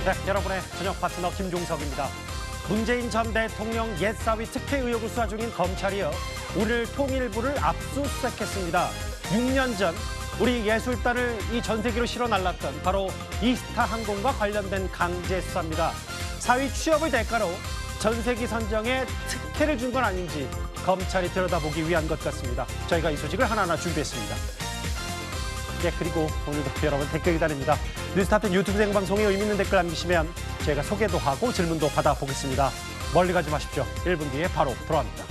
네, 여러분의 저녁 파트너 김종석입니다. 문재인 전 대통령 옛사위 특혜 의혹을 수사 중인 검찰이요, 오늘 통일부를 압수수색했습니다. 6년 전 우리 예술단을 이 전세기로 실어 날랐던 바로 이스타 항공과 관련된 강제 수사입니다. 사위 취업을 대가로 전세기 선정에 특혜를 준 건 아닌지 검찰이 들여다보기 위한 것 같습니다. 저희가 이 소식을 하나하나 준비했습니다. 네, 그리고 오늘도 여러분 댓글 기다립니다. 뉴스타트 유튜브 생방송에 의미 있는 댓글 남기시면 저희가 소개도 하고 질문도 받아보겠습니다. 멀리 가지 마십시오. 1분 뒤에 바로 돌아옵니다.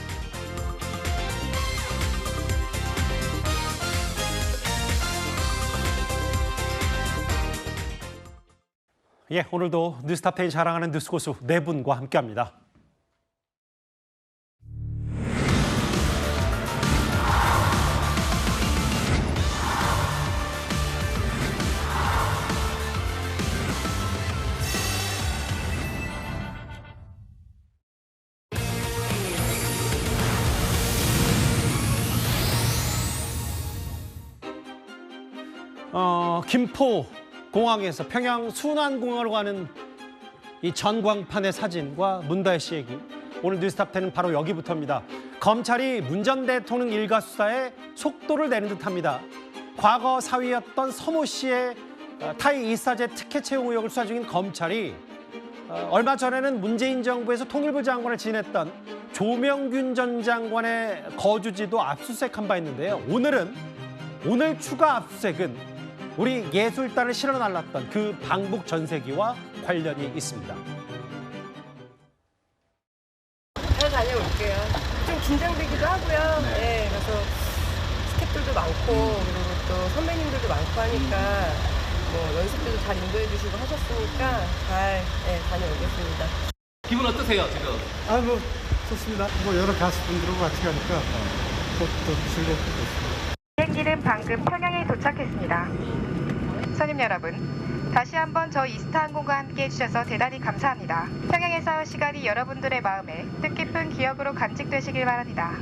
예, 오늘도 뉴스타트에 자랑하는 뉴스고수 네 분과 함께합니다. 김포 공항에서 평양 순환공항으로 가는 이 전광판의 사진과 문다혜 씨 얘기. 오늘 뉴스탑10은 바로 여기부터입니다. 검찰이 문 전 대통령 일가 수사에 속도를 내는 듯합니다. 과거 사위였던 서모 씨의 타이 이사제 특혜 채용 의혹을 수사 중인 검찰이 얼마 전에는 문재인 정부에서 통일부 장관을 지냈던 조명균 전 장관의 거주지도 압수수색한 바 있는데요. 오늘 추가 압수수색은 우리 예술단을 실어 날랐던 그 방북 전세기와 관련이 있습니다. 잘 다녀올게요. 좀 긴장되기도 하고요. 네, 그래서 스태프들도 많고 그리고 또 선배님들도 많고 하니까 뭐 연습들도 잘 인도해 주시고 하셨으니까 잘 다녀오겠습니다. 기분 어떠세요 지금? 뭐 좋습니다. 여러 가수분들하고 같이 가니까 또 즐겁고 좋습니다. 비행기는 방금 평양에 도착했습니다. 손님 여러분, 다시 한번 저 이스타항공과 함께 해주셔서 대단히 감사합니다. 평양에서 시간이 여러분들의 마음에 뜻깊은 기억으로 간직되시길 바랍니다.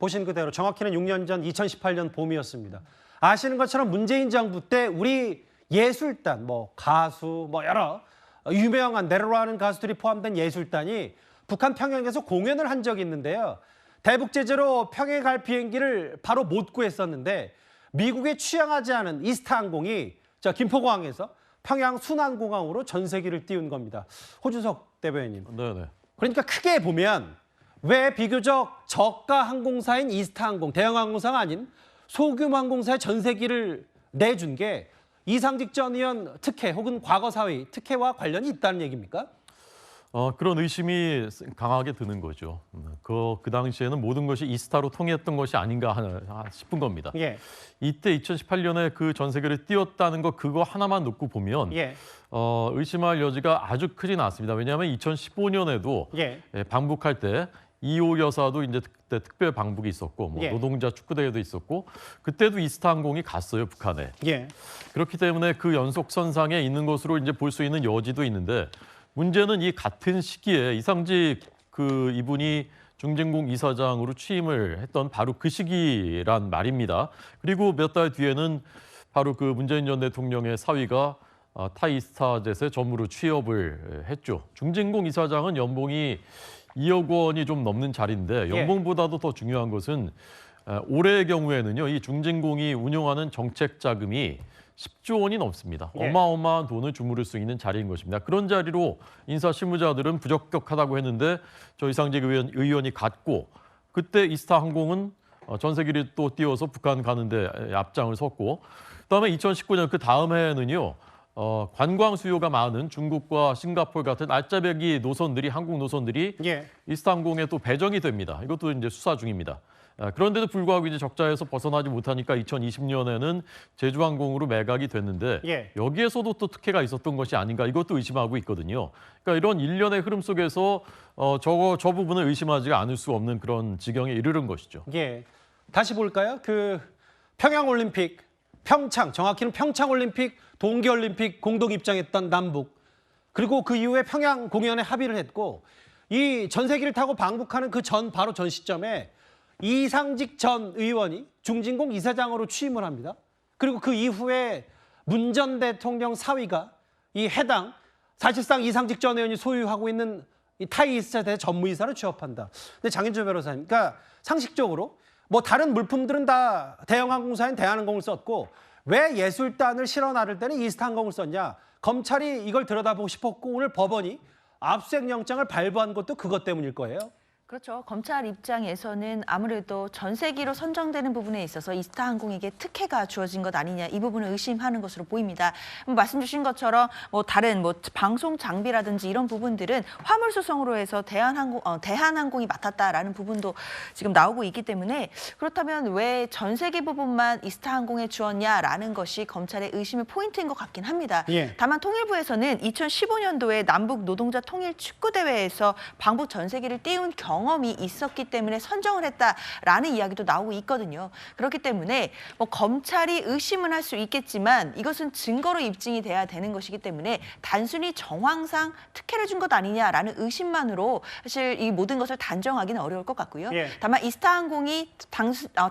보신 그대로 정확히는 6년 전 2018년 봄이었습니다. 아시는 것처럼 문재인 정부 때 우리 예술단, 가수, 여러 유명한 네로라는 가수들이 포함된 예술단이 북한 평양에서 공연을 한 적이 있는데요. 대북 제재로 평양에 갈 비행기를 바로 못 구했었는데 미국에 취향하지 않은 이스타 항공이 김포공항에서 평양 순환공항으로 전세기를 띄운 겁니다. 호준석 대변인님. 네네. 그러니까 크게 보면 왜 비교적 저가 항공사인 이스타 항공, 대형 항공사가 아닌 소규모 항공사의 전세기를 내준 게 이상직 전 의원 특혜 혹은 과거 사위 특혜와 관련이 있다는 얘기입니까? 그런 의심이 강하게 드는 거죠. 그 당시에는 모든 것이 이스타로 통했던 것이 아닌가 싶은 겁니다. 예. 이때 2018년에 그 전세기를 띄웠다는 거 그거 하나만 놓고 보면 예. 의심할 여지가 아주 크진 않습니다. 왜냐하면 2015년에도 예. 방북할 때 이호 여사도 이제 그때 특별 방북이 있었고 예. 노동자 축구대회도 있었고 그때도 이스타 항공이 갔어요 북한에. 예. 그렇기 때문에 그 연속선상에 있는 것으로 이제 볼 수 있는 여지도 있는데. 문제는 이 같은 시기에 이상직 이분이 중진공 이사장으로 취임을 했던 바로 그 시기란 말입니다. 그리고 몇 달 뒤에는 바로 그 문재인 전 대통령의 사위가 타이스타젯에 전무로 취업을 했죠. 중진공 이사장은 연봉이 2억 원이 좀 넘는 자리인데 연봉보다도 더 중요한 것은 올해의 경우에는요, 이 중진공이 운영하는 정책 자금이 10조 원이 넘습니다. 예. 어마어마한 돈을 주무를 수 있는 자리인 것입니다. 그런 자리로 인사 실무자들은 부적격하다고 했는데 저 이상직 의원이 갔고 그때 이스타 항공은 전세기를 또 띄워서 북한 가는데 앞장을 섰고 그다음에 2019년 그 다음 해에는요. 관광 수요가 많은 중국과 싱가포르 같은 알짜배기 노선들이 한국 노선들이 이스타 항공에 또 배정이 됩니다. 이것도 이제 수사 중입니다. 그런데도 불구하고 이제 적자에서 벗어나지 못하니까 2020년에는 제주항공으로 매각이 됐는데 여기에서도 또 특혜가 있었던 것이 아닌가 이것도 의심하고 있거든요. 그러니까 이런 일련의 흐름 속에서 저 부분을 의심하지 않을 수 없는 그런 지경에 이르는 것이죠. 예. 다시 볼까요? 평양올림픽, 평창, 정확히는 평창올림픽, 동계올림픽 공동 입장했던 남북. 그리고 그 이후에 평양 공연에 합의를 했고 이 전세기를 타고 방북하는 바로 전 시점에 이상직 전 의원이 중진공 이사장으로 취임을 합니다. 그리고 그 이후에 문 전 대통령 사위가 이 해당 사실상 이상직 전 의원이 소유하고 있는 이 타이이스트에 대해 전무이사로 취업한다. 근데 장윤주 변호사님, 그러니까 상식적으로 뭐 다른 물품들은 다 대형항공사인 대한항공을 썼고 왜 예술단을 실어 나를 때는 이스타항공을 썼냐? 검찰이 이걸 들여다보고 싶었고 오늘 법원이 압수수색 영장을 발부한 것도 그것 때문일 거예요. 그렇죠. 검찰 입장에서는 아무래도 전세기로 선정되는 부분에 있어서 이스타항공에게 특혜가 주어진 것 아니냐 이 부분을 의심하는 것으로 보입니다. 말씀 주신 것처럼 뭐 다른 방송 장비라든지 이런 부분들은 화물 수송으로 해서 대한항공이 맡았다라는 부분도 지금 나오고 있기 때문에 그렇다면 왜 전세기 부분만 이스타항공에 주었냐라는 것이 검찰의 의심의 포인트인 것 같긴 합니다. 예. 다만 통일부에서는 2015년도에 남북 노동자 통일 축구 대회에서 방북 전세기를 띄운 경험이 있었기 때문에 선정을 했다라는 이야기도 나오고 있거든요. 그렇기 때문에 검찰이 의심은 할 수 있겠지만 이것은 증거로 입증이 돼야 되는 것이기 때문에 단순히 정황상 특혜를 준 것 아니냐라는 의심만으로 사실 이 모든 것을 단정하기는 어려울 것 같고요. 예. 다만 이스타항공이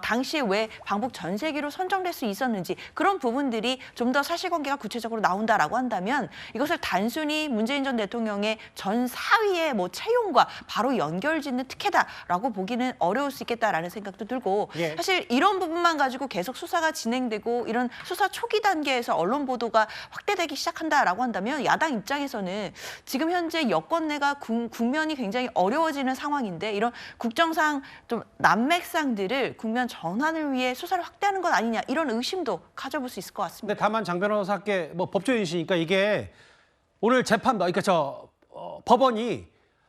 당시에 왜 방북 전세기로 선정될 수 있었는지 그런 부분들이 좀 더 사실관계가 구체적으로 나온다라고 한다면 이것을 단순히 문재인 전 대통령의 전 사위의 채용과 바로 연결짓는 특혜다라고 보기는 어려울 수 있겠다라는 생각도 들고 예. 사실 이런 부분만 가지고 계속 수사가 진행되고 이런 수사 초기 단계에서 언론 보도가 확대되기 시작한다라고 한다면 야당 입장에서는 지금 현재 여권 내가 국면이 굉장히 어려워지는 상황인데 이런 국정상 좀 난맥상들을 국면 전환을 위해 수사를 확대하는 것 아니냐 이런 의심도 가져볼 수 있을 것 같습니다. 근데 다만 장 변호사께 법조인이시니까 이게 오늘 재판 그러니까 법원이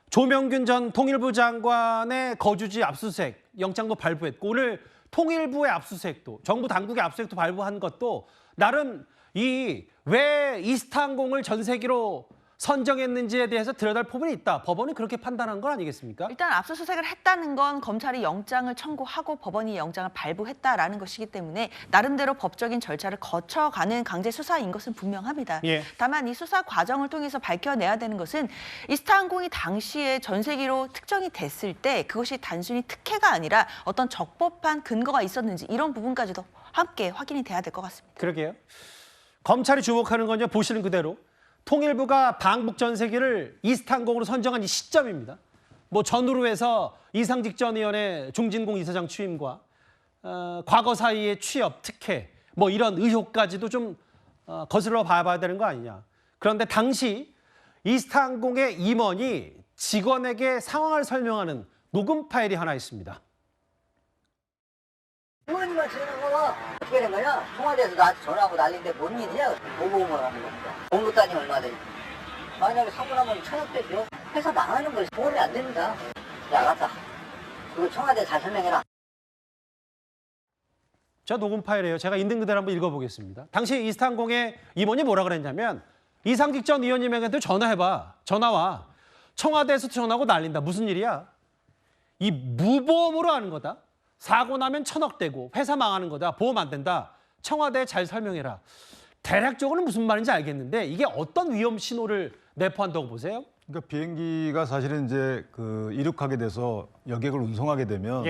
조명균 전 통일부 장관의 거주지 압수수색 영장도 발부했고 오늘 통일부의 압수수색도 정부 당국의 압수수색도 발부한 것도 나름 왜 이스타항공을 전세기로 선정했는지에 대해서 들여다볼 부분이 있다. 법원은 그렇게 판단한 건 아니겠습니까? 일단 압수수색을 했다는 건 검찰이 영장을 청구하고 법원이 영장을 발부했다라는 것이기 때문에 나름대로 법적인 절차를 거쳐가는 강제 수사인 것은 분명합니다. 예. 다만 이 수사 과정을 통해서 밝혀내야 되는 것은 이스타항공이 당시에 전세기로 특정이 됐을 때 그것이 단순히 특혜가 아니라 어떤 적법한 근거가 있었는지 이런 부분까지도 함께 확인이 돼야 될 것 같습니다. 그러게요. 검찰이 주목하는 건요. 보시는 그대로 통일부가 방북 전세기를 이스타항공으로 선정한 이 시점입니다. 전후로 해서 이상직 전 의원의 중진공 이사장 취임과 과거 사이의 취업, 특혜 이런 의혹까지도 좀 거슬러 봐야 되는 거 아니냐. 그런데 당시 이스타항공의 임원이 직원에게 상황을 설명하는 녹음 파일이 하나 있습니다. 부모님만 주는 거가 어떻게 된 거냐? 청와대에서 나한테 전화하고 난리인데 뭔 일이야? 보고만 하는 겁니다. 공급 단위 얼마 되니? 만약에 사고 나면 1,000억 대죠? 회사 망하는 거지. 보험이 안 됩니다. 야, 알았다. 그리고 청와대 잘 설명해라. 저 녹음 파일이에요. 제가 있는 그대로 한번 읽어보겠습니다. 당시 이스타항공의 임원이 뭐라 그랬냐면 이상직 전 의원님에게도 전화해봐. 전화와. 청와대에서 전화하고 난린다. 무슨 일이야? 이 무보험으로 하는 거다. 사고 나면 1,000억 대고 회사 망하는 거다. 보험 안 된다. 청와대에 잘 설명해라. 대략적으로는 무슨 말인지 알겠는데 이게 어떤 위험 신호를 내포한다고 보세요? 그러니까 비행기가 사실은 이제 이륙하게 돼서 여객을 운송하게 되면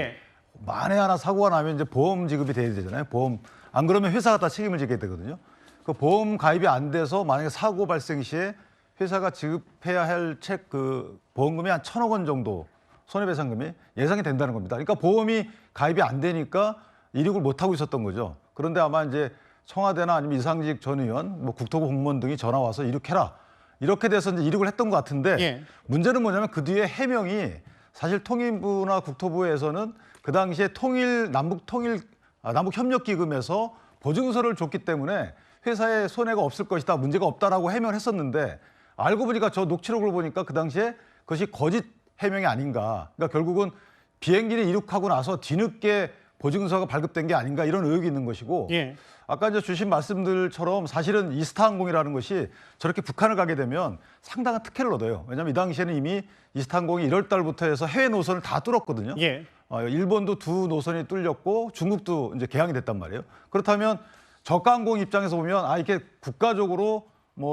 만에 하나 사고가 나면 이제 보험 지급이 돼야 되잖아요. 보험 안 그러면 회사가 다 책임을 지게 되거든요. 그 보험 가입이 안 돼서 만약에 사고 발생 시에 회사가 지급해야 할 보험금이 한 1,000억 원 정도 손해배상금이 예상이 된다는 겁니다. 그러니까 보험이 가입이 안 되니까 이륙을 못 하고 있었던 거죠. 그런데 아마 이제 청와대나 아니면 이상직 전 의원, 국토부 공무원 등이 전화 와서 이륙해라. 이렇게 돼서 이제 이륙을 했던 것 같은데 문제는 뭐냐면 그 뒤에 해명이 사실 통일부나 국토부에서는 그 당시에 남북협력기금에서 보증서를 줬기 때문에 회사에 손해가 없을 것이다, 문제가 없다라고 해명을 했었는데 알고 보니까 저 녹취록을 보니까 그 당시에 그것이 거짓 해명이 아닌가. 그러니까 결국은 비행기를 이륙하고 나서 뒤늦게 보증서가 발급된 게 아닌가 이런 의혹이 있는 것이고 아까 이제 주신 말씀들처럼 사실은 이스타항공이라는 것이 저렇게 북한을 가게 되면 상당한 특혜를 얻어요. 왜냐하면 이 당시에는 이미 이스타항공이 1월 달부터 해서 해외 노선을 다 뚫었거든요. 일본도 2 노선이 뚫렸고 중국도 이제 개항이 됐단 말이에요. 그렇다면 저가항공 입장에서 보면 이게 국가적으로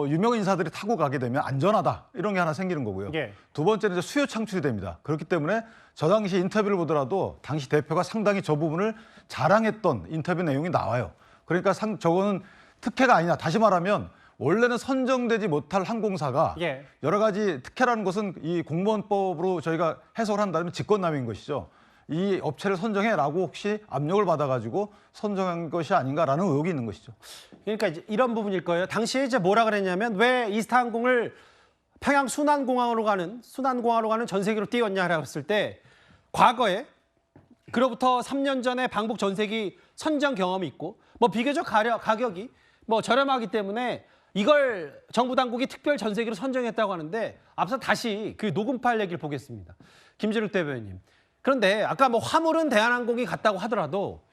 유명 인사들이 타고 가게 되면 안전하다 이런 게 하나 생기는 거고요. 두 번째는 이제 수요 창출이 됩니다. 그렇기 때문에 저 당시 인터뷰를 보더라도 당시 대표가 상당히 저 부분을 자랑했던 인터뷰 내용이 나와요. 그러니까 저거는 특혜가 아니냐. 다시 말하면 원래는 선정되지 못할 항공사가 예. 여러 가지 특혜라는 것은 이 공무원법으로 저희가 해석을 한다면 직권남용인 것이죠. 이 업체를 선정해라고 혹시 압력을 받아가지고 선정한 것이 아닌가라는 의혹이 있는 것이죠. 그러니까 이제 이런 부분일 거예요. 당시에 이제 뭐라 그랬냐면 왜 이스타항공을 평양 순안공항으로 가는 전세기로 띄웠냐라고 했을 때 과거에 그로부터 3년 전에 방북 전세기 선정 경험이 있고 뭐 비교적 가격이 뭐 저렴하기 때문에 이걸 정부 당국이 특별 전세기로 선정했다고 하는데 앞서 다시 그 녹음 파일 얘기를 보겠습니다. 김진욱 대변인. 그런데 아까 뭐 화물은 대한항공이 갔다고 하더라도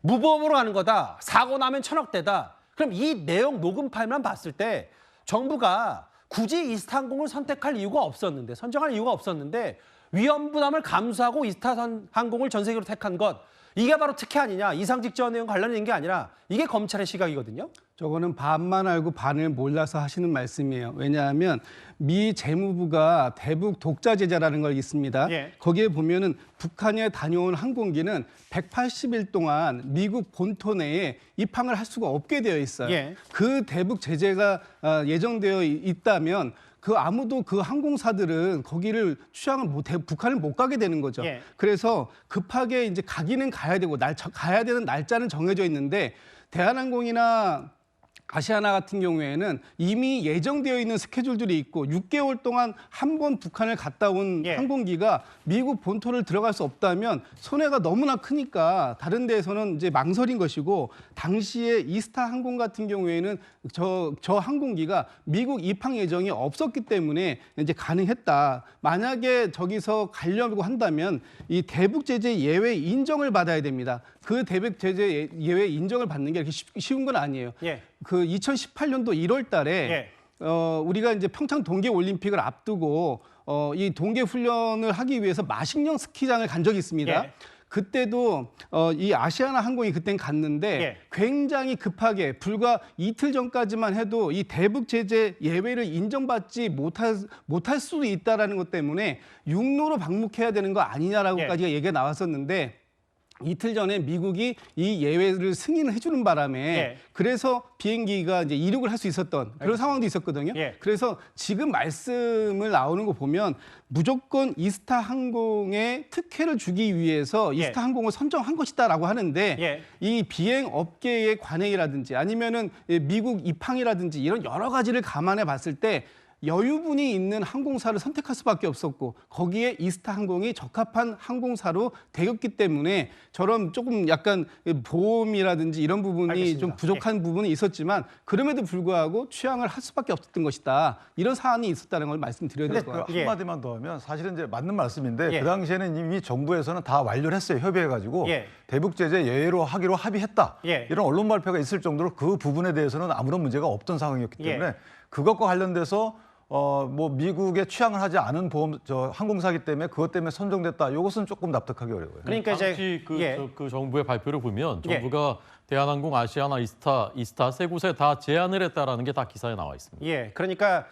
무보험으로 가는 거다. 사고 나면 1,000억대다. 그럼 이 내용 녹음 파일만 봤을 때 정부가 굳이 이스타항공을 선택할 이유가 없었는데 선정할 이유가 없었는데 위험 부담을 감수하고 이스타항공을 전세기로 택한 것. 이게 바로 특혜 아니냐. 이상직전 내용 관련된 게 아니라 이게 검찰의 시각이거든요. 저거는 반만 알고 반을 몰라서 하시는 말씀이에요. 왜냐하면 미 재무부가 대북 독자 제재라는 걸 있습니다. 예. 거기에 보면은 북한에 다녀온 항공기는 180일 동안 미국 본토 내에 입항을 할 수가 없게 되어 있어요. 예. 그 대북 제재가 예정되어 있다면 그 아무도 그 항공사들은 거기를 북한을 못 가게 되는 거죠. 예. 그래서 급하게 이제 가기는 가야 되고 가야 되는 날짜는 정해져 있는데 대한항공이나 아시아나 같은 경우에는 이미 예정되어 있는 스케줄들이 있고 6개월 동안 한 번 북한을 갔다 온 예. 항공기가 미국 본토를 들어갈 수 없다면 손해가 너무나 크니까 다른 데에서는 이제 망설인 것이고 당시에 이스타 항공 같은 경우에는 저 항공기가 미국 입항 예정이 없었기 때문에 이제 가능했다. 만약에 저기서 가려고 한다면 이 대북 제재 예외 인정을 받아야 됩니다. 그 대북 제재 예외 인정을 받는 게 이렇게 쉬운 건 아니에요. 예. 그 2018년도 1월 달에 예. 우리가 이제 평창 동계 올림픽을 앞두고 이 동계 훈련을 하기 위해서 마식령 스키장을 간 적이 있습니다. 예. 그때도 이 아시아나 항공이 그땐 갔는데 예. 굉장히 급하게 불과 이틀 전까지만 해도 이 대북 제재 예외를 인정받지 못할 수도 있다라는 것 때문에 육로로 방북해야 되는 거 아니냐라고까지 얘기가 나왔었는데 이틀 전에 미국이 이 예외를 승인을 해주는 바람에 예. 그래서 비행기가 이제 이륙을 할 수 있었던 그런 상황도 있었거든요. 예. 그래서 지금 말씀을 나오는 거 보면 무조건 이스타 항공에 특혜를 주기 위해서 예. 이스타 항공을 선정한 것이다라고 하는데 예. 이 비행 업계의 관행이라든지 아니면은 미국 입항이라든지 이런 여러 가지를 감안해 봤을 때 여유분이 있는 항공사를 선택할 수밖에 없었고 거기에 이스타 항공이 적합한 항공사로 되었기 때문에 저런 조금 약간 보험이라든지 이런 부분이 알겠습니다. 좀 부족한 부분이 있었지만 그럼에도 불구하고 취향을 할 수밖에 없었던 것이다. 이런 사안이 있었다는 걸 말씀드려야 될 것 같아요. 그 한마디만 더 하면 사실은 이제 맞는 말씀인데 예. 그 당시에는 이미 정부에서는 다 완료를 했어요. 협의해가지고 예. 대북 제재 예외로 하기로 합의했다. 예. 이런 언론 발표가 있을 정도로 그 부분에 대해서는 아무런 문제가 없던 상황이었기 때문에 예. 그것과 관련돼서 뭐 미국에 취향을 하지 않은 항공사기 때문에 그것 때문에 선정됐다. 이것은 조금 납득하기 어려워요. 그러니까 이제 당시 예. 그 정부의 발표를 보면 예. 정부가 대한항공, 아시아나, 이스타 세 곳에 다 제안을 했다라는 게 다 기사에 나와 있습니다. 예, 그러니까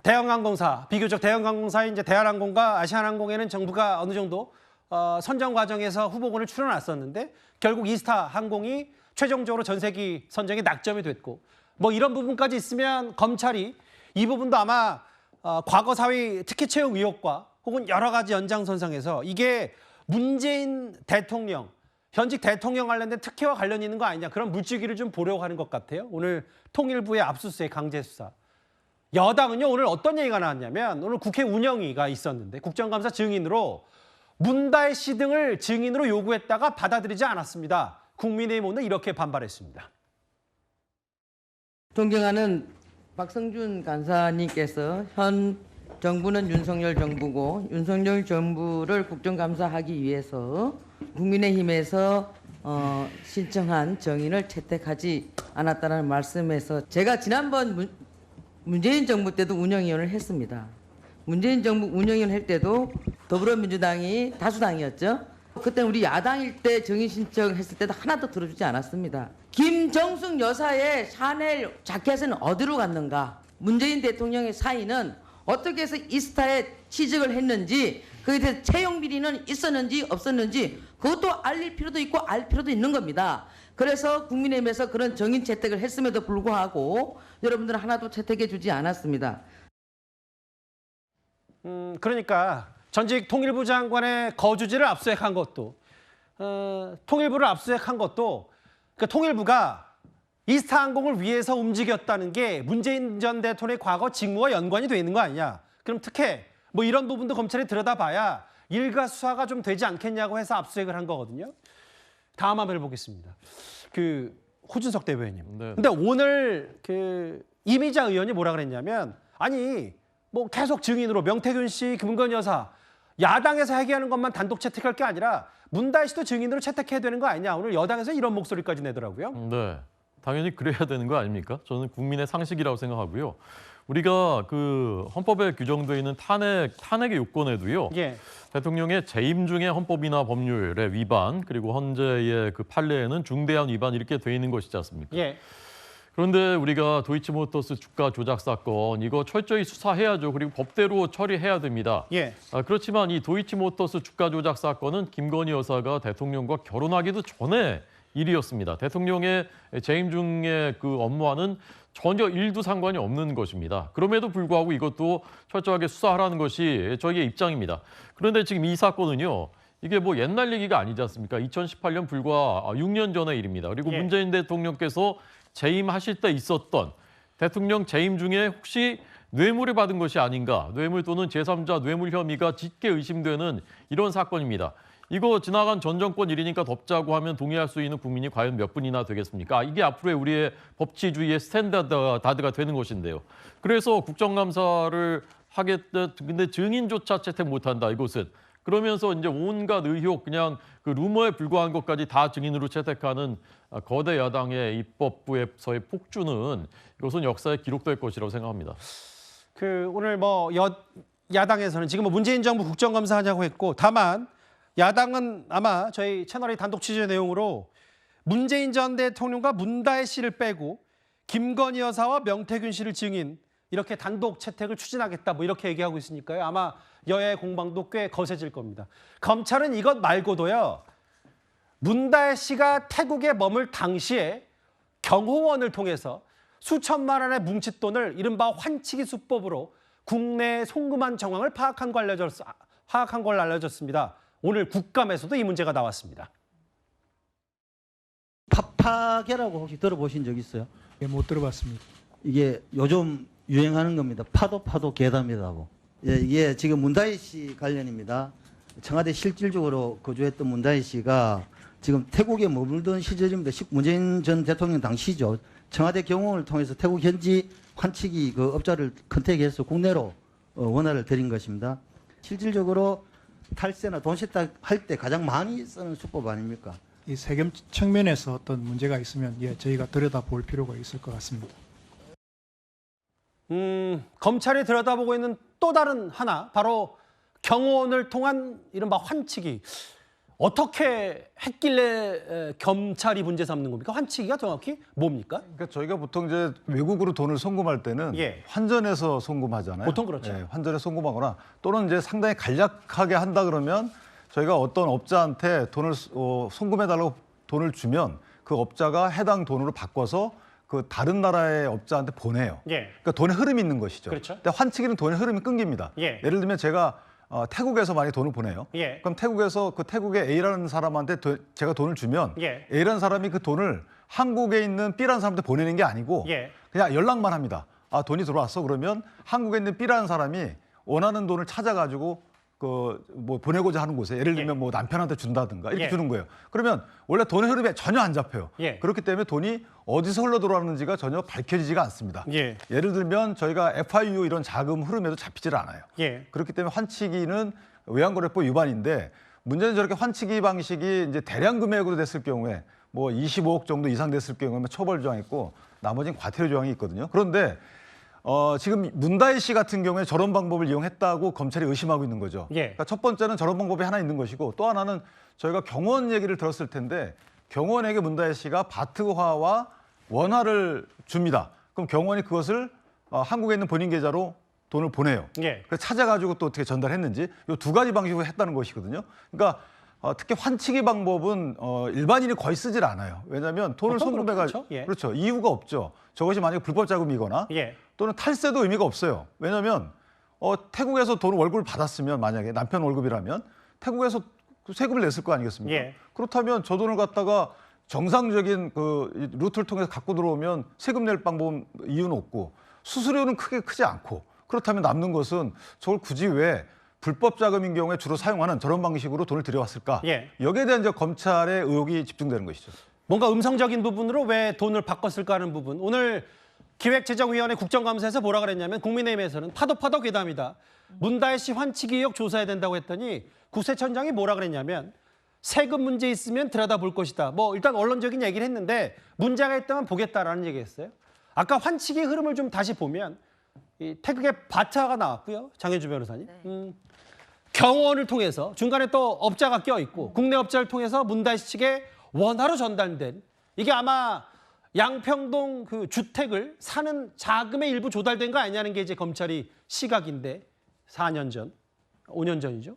대형 항공사, 비교적 대형 항공사인 이제 대한항공과 아시아나항공에는 정부가 어느 정도 선정 과정에서 후보군을 추려놨었는데 결국 이스타 항공이 최종적으로 전세기 선정에 낙점이 됐고 뭐 이런 부분까지 있으면 검찰이 이 부분도 아마 과거 사위 특혜 채용 의혹과 혹은 여러 가지 연장선상에서 이게 문재인 대통령, 현직 대통령 관련된 특혜와 관련이 있는 거 아니냐 그런 물줄기를 좀 보려고 하는 것 같아요. 오늘 통일부의 압수수색 강제 수사. 여당은요 오늘 어떤 얘기가 나왔냐면 오늘 국회 운영위가 있었는데 국정감사 증인으로 문다혜 씨 등을 증인으로 요구했다가 받아들이지 않았습니다. 국민의힘 오늘 이렇게 반발했습니다. 존경하는 박성준 간사님께서 현 정부는 윤석열 정부고 윤석열 정부를 국정감사하기 위해서 국민의힘에서 신청한 정인을 채택하지 않았다는 말씀에서 제가 지난번 문재인 정부 때도 운영위원을 했습니다. 문재인 정부 운영위원 할 때도 더불어민주당이 다수당이었죠. 그때 우리 야당일 때 정인 신청했을 때도 하나도 들어주지 않았습니다. 김정숙 여사의 샤넬 자켓은 어디로 갔는가? 문재인 대통령의 사인은 어떻게 해서 이스타에 취직을 했는지 거기에 대해서 채용 비리는 있었는지 없었는지 그것도 알릴 필요도 있고 알 필요도 있는 겁니다. 그래서 국민의힘에서 그런 정인 채택을 했음에도 불구하고 여러분들은 하나도 채택해 주지 않았습니다. 그러니까 전직 통일부 장관의 거주지를 압수수색한 것도 통일부를 압수수색한 것도 그 통일부가 이스타항공을 위해서 움직였다는 게 문재인 전 대통령의 과거 직무와 연관이 돼 있는 거 아니냐. 그럼 특혜 뭐 이런 부분도 검찰이 들여다봐야 일가 수사가 좀 되지 않겠냐고 해서 압수수색을 한 거거든요. 다음 화면을 보겠습니다. 그 호준석 대변인. 네. 근데 오늘 그 이미자 의원이 뭐라 그랬냐면 아니 뭐 계속 증인으로 명태균 씨, 김건희 여사 야당에서 회귀하는 것만 단독 채택할 게 아니라 문다혜 씨도 증인으로 채택해야 되는 거 아니냐. 오늘 여당에서 이런 목소리까지 내더라고요. 네, 당연히 그래야 되는 거 아닙니까? 저는 국민의 상식이라고 생각하고요. 우리가 그 헌법에 규정되어 있는 탄핵의 요건에도요. 예. 대통령의 재임 중에 헌법이나 법률의 위반 그리고 헌재의 그 판례에는 중대한 위반 이렇게 돼 있는 것이지 않습니까? 예. 그런데 우리가 도이치모터스 주가 조작 사건 이거 철저히 수사해야죠. 그리고 법대로 처리해야 됩니다. 예. 그렇지만 이 도이치모터스 주가 조작 사건은 김건희 여사가 대통령과 결혼하기도 전에 일이었습니다. 대통령의 재임 중의 그 업무와는 전혀 일도 상관이 없는 것입니다. 그럼에도 불구하고 이것도 철저하게 수사하라는 것이 저희의 입장입니다. 그런데 지금 이 사건은요. 이게 뭐 옛날 얘기가 아니지 않습니까? 2018년 불과 6년 전의 일입니다. 그리고 예. 문재인 대통령께서 재임하실 때 있었던 대통령 재임 중에 혹시 뇌물을 받은 것이 아닌가, 뇌물 또는 제3자 뇌물 혐의가 짙게 의심되는 이런 사건입니다. 이거 지나간 전 정권 일이니까 덮자고 하면 동의할 수 있는 국민이 과연 몇 분이나 되겠습니까? 이게 앞으로의 우리의 법치주의의 스탠다드가 되는 것인데요. 그래서 국정감사를 하겠다, 근데 증인조차 채택 못한다, 이곳은. 그러면서 이제 온갖 의혹, 그냥 그 루머에 불과한 것까지 다 증인으로 채택하는 거대 야당의 입법부에서의 폭주는 이것은 역사에 기록될 것이라고 생각합니다. 그 오늘 뭐 야당에서는 지금 뭐 문재인 정부 국정감사하냐고 했고 다만 야당은 아마 저희 채널의 단독 취재 내용으로 문재인 전 대통령과 문다혜 씨를 빼고 김건희 여사와 명태균 씨를 증인 이렇게 단독 채택을 추진하겠다 뭐 이렇게 얘기하고 있으니까요. 아마 여야의 공방도 꽤 거세질 겁니다. 검찰은 이것 말고도요. 문다혜 씨가 태국에 머물 당시에 경호원을 통해서 수천만 원의 뭉칫돈을 이른바 환치기 수법으로 국내에 송금한 정황을 파악한 걸로 알려졌습니다. 오늘 국감에서도 이 문제가 나왔습니다. 파파계라고 혹시 들어보신 적 있어요? 예, 못 들어봤습니다. 이게 요즘 유행하는 겁니다. 파도 계담이라고. 예, 이게 지금 문다혜 씨 관련입니다. 청와대 실질적으로 거주했던 문다혜 씨가 지금 태국에 머물던 시절입니다. 문재인 전 대통령 당시죠. 청와대 경호원을 통해서 태국 현지 환치기 그 업자를 컨택해서 국내로 원화를 드린 것입니다. 실질적으로 탈세나 돈 세탁 할 때 가장 많이 쓰는 수법 아닙니까? 이 세금 측면에서 어떤 문제가 있으면 예, 저희가 들여다볼 필요가 있을 것 같습니다. 검찰이 들여다보고 있는 또 다른 하나, 바로 경호원을 통한 이른바 환치기. 어떻게 했길래 검찰이 문제 삼는 겁니까? 환치기가 정확히 뭡니까? 그러니까 저희가 보통 이제 외국으로 돈을 송금할 때는 예. 환전해서 송금하잖아요. 보통 그렇죠. 예, 환전에 송금하거나 또는 이제 상당히 간략하게 한다 그러면 저희가 어떤 업자한테 돈을 송금해달라고 돈을 주면 그 업자가 해당 돈으로 바꿔서 그 다른 나라의 업자한테 보내요. 예. 그러니까 돈의 흐름이 있는 것이죠. 그렇죠. 근데 환치기는 돈의 흐름이 끊깁니다. 예. 예를 들면 제가 태국에서 많이 돈을 보내요. 예. 그럼 태국에서 그 태국의 A라는 사람한테 제가 돈을 주면 예. A라는 사람이 그 돈을 한국에 있는 B라는 사람한테 보내는 게 아니고 예. 그냥 연락만 합니다. 아, 돈이 들어왔어. 그러면 한국에 있는 B라는 사람이 원하는 돈을 찾아가지고 뭐 보내고자 하는 곳에 예를 들면 뭐 남편한테 준다든가 이렇게 예. 주는 거예요. 그러면 원래 돈의 흐름이 전혀 안 잡혀요. 예. 그렇기 때문에 돈이 어디서 흘러 들어왔는지가 전혀 밝혀지지가 않습니다. 예. 예를 들면 저희가 FIU 이런 자금 흐름에도 잡히질 않아요. 예. 그렇기 때문에 환치기는 외환거래법 위반인데 문제는 저렇게 환치기 방식이 이제 대량 금액으로 됐을 경우에 뭐 25억 정도 이상 됐을 경우에는 처벌 조항이 있고 나머지는 과태료 조항이 있거든요. 그런데 지금 문다혜 씨 같은 경우에 저런 방법을 이용했다고 검찰이 의심하고 있는 거죠. 예. 그러니까 첫 번째는 저런 방법이 하나 있는 것이고 또 하나는 저희가 경호원 얘기를 들었을 텐데 경호원에게 문다혜 씨가 바트화와 원화를 줍니다. 그럼 경호원이 그것을 한국에 있는 본인 계좌로 돈을 보내요. 예. 그래서 찾아가지고 또 어떻게 전달했는지 이 두 가지 방식으로 했다는 것이거든요. 그러니까 특히 환치기 방법은 일반인이 거의 쓰질 않아요. 왜냐하면 돈을 송금해가지고 예. 그렇죠. 이유가 없죠. 저것이 만약에 불법 자금이거나 예. 또는 탈세도 의미가 없어요. 왜냐하면 태국에서 돈 월급을 받았으면 만약에 남편 월급이라면 태국에서 세금을 냈을 거 아니겠습니까? 예. 그렇다면 저 돈을 갖다가 정상적인 그 루트를 통해서 갖고 들어오면 세금 낼 방법 이유는 없고 수수료는 크지 않고 그렇다면 남는 것은 저걸 굳이 왜 불법 자금인 경우에 주로 사용하는 저런 방식으로 돈을 들여왔을까? 예. 여기에 대한 이제 검찰의 의혹이 집중되는 것이죠. 뭔가 음성적인 부분으로 왜 돈을 바꿨을까 하는 부분. 오늘 기획재정위원회 국정감사에서 뭐라 그랬냐면 국민의힘에서는 파도 괴담이다. 문다혜 씨 환치기 의혹 조사해야 된다고 했더니 국세청장이 뭐라 그랬냐면 세금 문제 있으면 들여다볼 것이다. 뭐 일단 언론적인 얘기를 했는데 문제가 있다면 보겠다라는 얘기했어요. 아까 환치기 흐름을 좀 다시 보면 이 태국의 바차가 나왔고요. 장혜주 변호사님. 경호원을 통해서 중간에 또 업자가 껴있고 국내 업자를 통해서 문다혜 씨 측에 원화로 전달된 이게 아마 양평동 그 주택을 사는 자금의 일부 조달된 거 아니냐는 게 이제 검찰이 시각인데 4년 전, 5년 전이죠.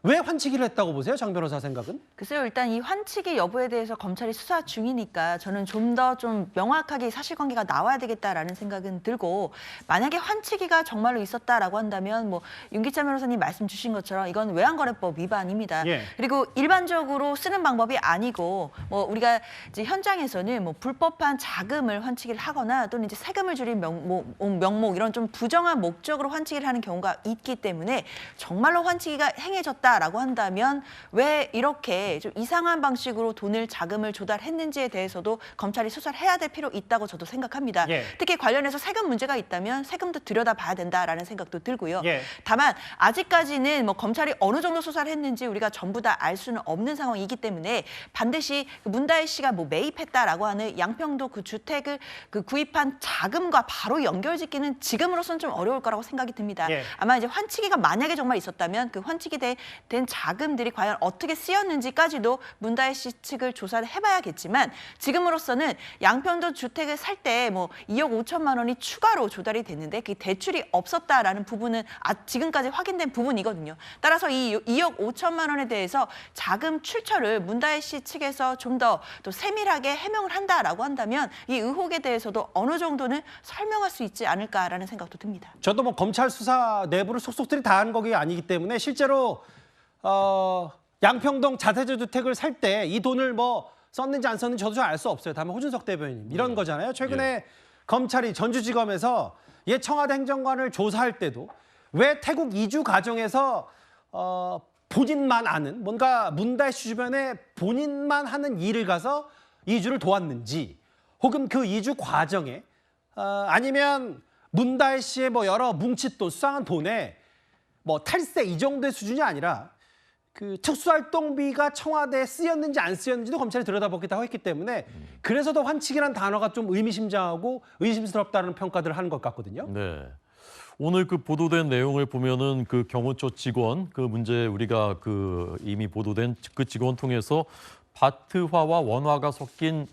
왜 환치기를 했다고 보세요? 장 변호사 생각은? 글쎄요. 일단 이 환치기 여부에 대해서 검찰이 수사 중이니까 저는 좀 더 좀 명확하게 사실관계가 나와야 되겠다라는 생각은 들고 만약에 환치기가 정말로 있었다라고 한다면 뭐 윤기찬 변호사님 말씀 주신 것처럼 이건 외환거래법 위반입니다. 예. 그리고 일반적으로 쓰는 방법이 아니고 뭐 우리가 이제 현장에서는 뭐 불법한 자금을 환치기를 하거나 또는 이제 세금을 줄인 명목 이런 좀 부정한 목적으로 환치기를 하는 경우가 있기 때문에 정말로 환치기가 행해졌다. 라고 한다면 왜 이렇게 좀 이상한 방식으로 자금을 조달했는지에 대해서도 검찰이 수사를 해야 될 필요 있다고 저도 생각합니다. 예. 특히 관련해서 세금 문제가 있다면 세금도 들여다봐야 된다라는 생각도 들고요. 예. 다만 아직까지는 뭐 검찰이 어느 정도 수사를 했는지 우리가 전부 다 알 수는 없는 상황이기 때문에 반드시 문다혜 씨가 뭐 매입했다라고 하는 양평도 그 주택을 그 구입한 자금과 바로 연결짓기는 지금으로서는 좀 어려울 거라고 생각이 듭니다. 예. 아마 이제 환치기가 만약에 정말 있었다면 그 환치기 된 자금들이 과연 어떻게 쓰였는지까지도 문다혜 씨 측을 조사를 해봐야겠지만 지금으로서는 양평도 주택을 살 때 뭐 2억 5천만 원이 추가로 조달이 됐는데 그 대출이 없었다라는 부분은 지금까지 확인된 부분이거든요. 따라서 이 2억 5천만 원에 대해서 자금 출처를 문다혜 씨 측에서 좀 더 또 세밀하게 해명을 한다라고 한다면 이 의혹에 대해서도 어느 정도는 설명할 수 있지 않을까라는 생각도 듭니다. 저도 뭐 검찰 수사 내부를 속속들이 다 한 거기 아니기 때문에 실제로 양평동 자세제 주택을 살 때 이 돈을 뭐 썼는지 안 썼는지 저도 잘 알 수 없어요. 다만 호준석 대변인 이런 거잖아요. 최근에 검찰이 전주지검에서 청와대 행정관을 조사할 때도 왜 태국 이주 과정에서 본인만 아는 뭔가 문다혜 씨 주변에 본인만 하는 일을 가서 이주를 도왔는지 혹은 그 이주 과정에 아니면 문다혜 씨의 뭐 여러 뭉칫돈 수상한 돈에 뭐 탈세 이 정도의 수준이 아니라 그 특수활동비가 청와대에 쓰였는지 안 쓰였는지도 검찰이 들여다보겠다고 했기 때문에 그래서 더 환치기란 단어가 좀 의미심장하고 의심스럽다는 평가들을 하는 것 같거든요. 네. 오늘 그 보도된 내용을 보면은 그 경호처 직원 그 문제 우리가 그 이미 보도된 그 직원 통해서 바트화와 원화가 섞인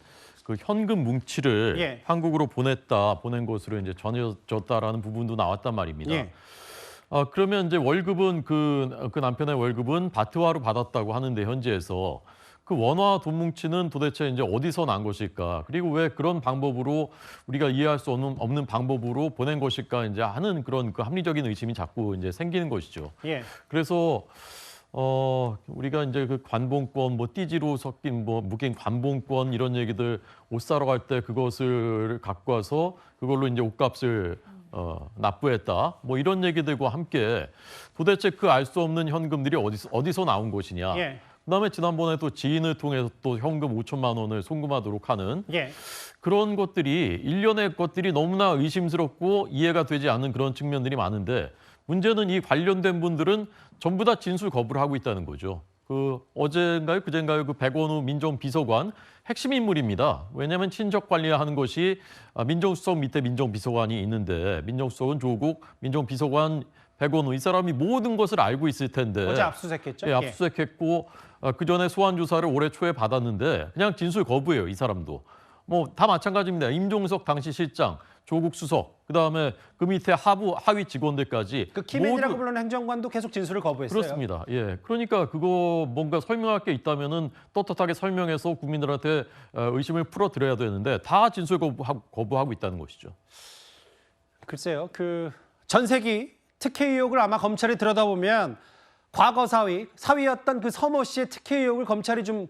그 현금 뭉치를 한국으로 보낸 것으로 이제 전해졌다라는 부분도 나왔단 말입니다. 그러면 이제 월급은 그 남편의 월급은 바트화로 받았다고 하는데 현지에서 그 원화 돈 뭉치는 도대체 이제 어디서 난 것일까? 그리고 왜 그런 방법으로 우리가 이해할 수 없는 방법으로 보낸 것일까? 이제 하는 그런 그 합리적인 의심이 자꾸 이제 생기는 것이죠. 그래서 우리가 이제 그 관봉권, 뭐 띠지로 섞인 뭐 묵인 관봉권 이런 얘기들 옷 사러 갈 때 그것을 갖고 와서 그걸로 이제 옷값을 납부했다. 뭐 이런 얘기들과 함께 도대체 그 알 수 없는 현금들이 어디서 나온 것이냐. 그다음에 지난번에 또 지인을 통해서 또 현금 5천만 원을 송금하도록 하는 그런 것들이 일련의 것들이 너무나 의심스럽고 이해가 되지 않는 그런 측면들이 많은데 문제는 이 관련된 분들은 전부 다 진술 거부를 하고 있다는 거죠. 그젠가요? 그 백원우 민정비서관 핵심 인물입니다. 왜냐하면 친적 관리하는 것이 민정수석 밑에 민정비서관이 있는데 민정수석은 조국, 민정비서관 백원우 이 사람이 모든 것을 알고 있을 텐데 어제 압수수색했죠? 압수수색했고 그 전에 소환 조사를 올해 초에 받았는데 그냥 진술 거부해요. 이 사람도. 뭐 다 마찬가지입니다. 임종석 당시 실장, 조국 수석, 그다음에 그 밑에 하위 직원들까지 그 키맨이라고 모두 부르는 행정관도 계속 진술을 거부했어요. 그렇습니다. 예, 그러니까 그거 뭔가 설명할 게 있다면은 떳떳하게 설명해서 국민들한테 의심을 풀어드려야 되는데 다 진술 거부하고 있다는 것이죠. 글쎄요, 그 전세기 특혜 의혹을 아마 검찰이 들여다보면 과거 사위였던 그 서모 씨의 특혜 의혹을 검찰이 좀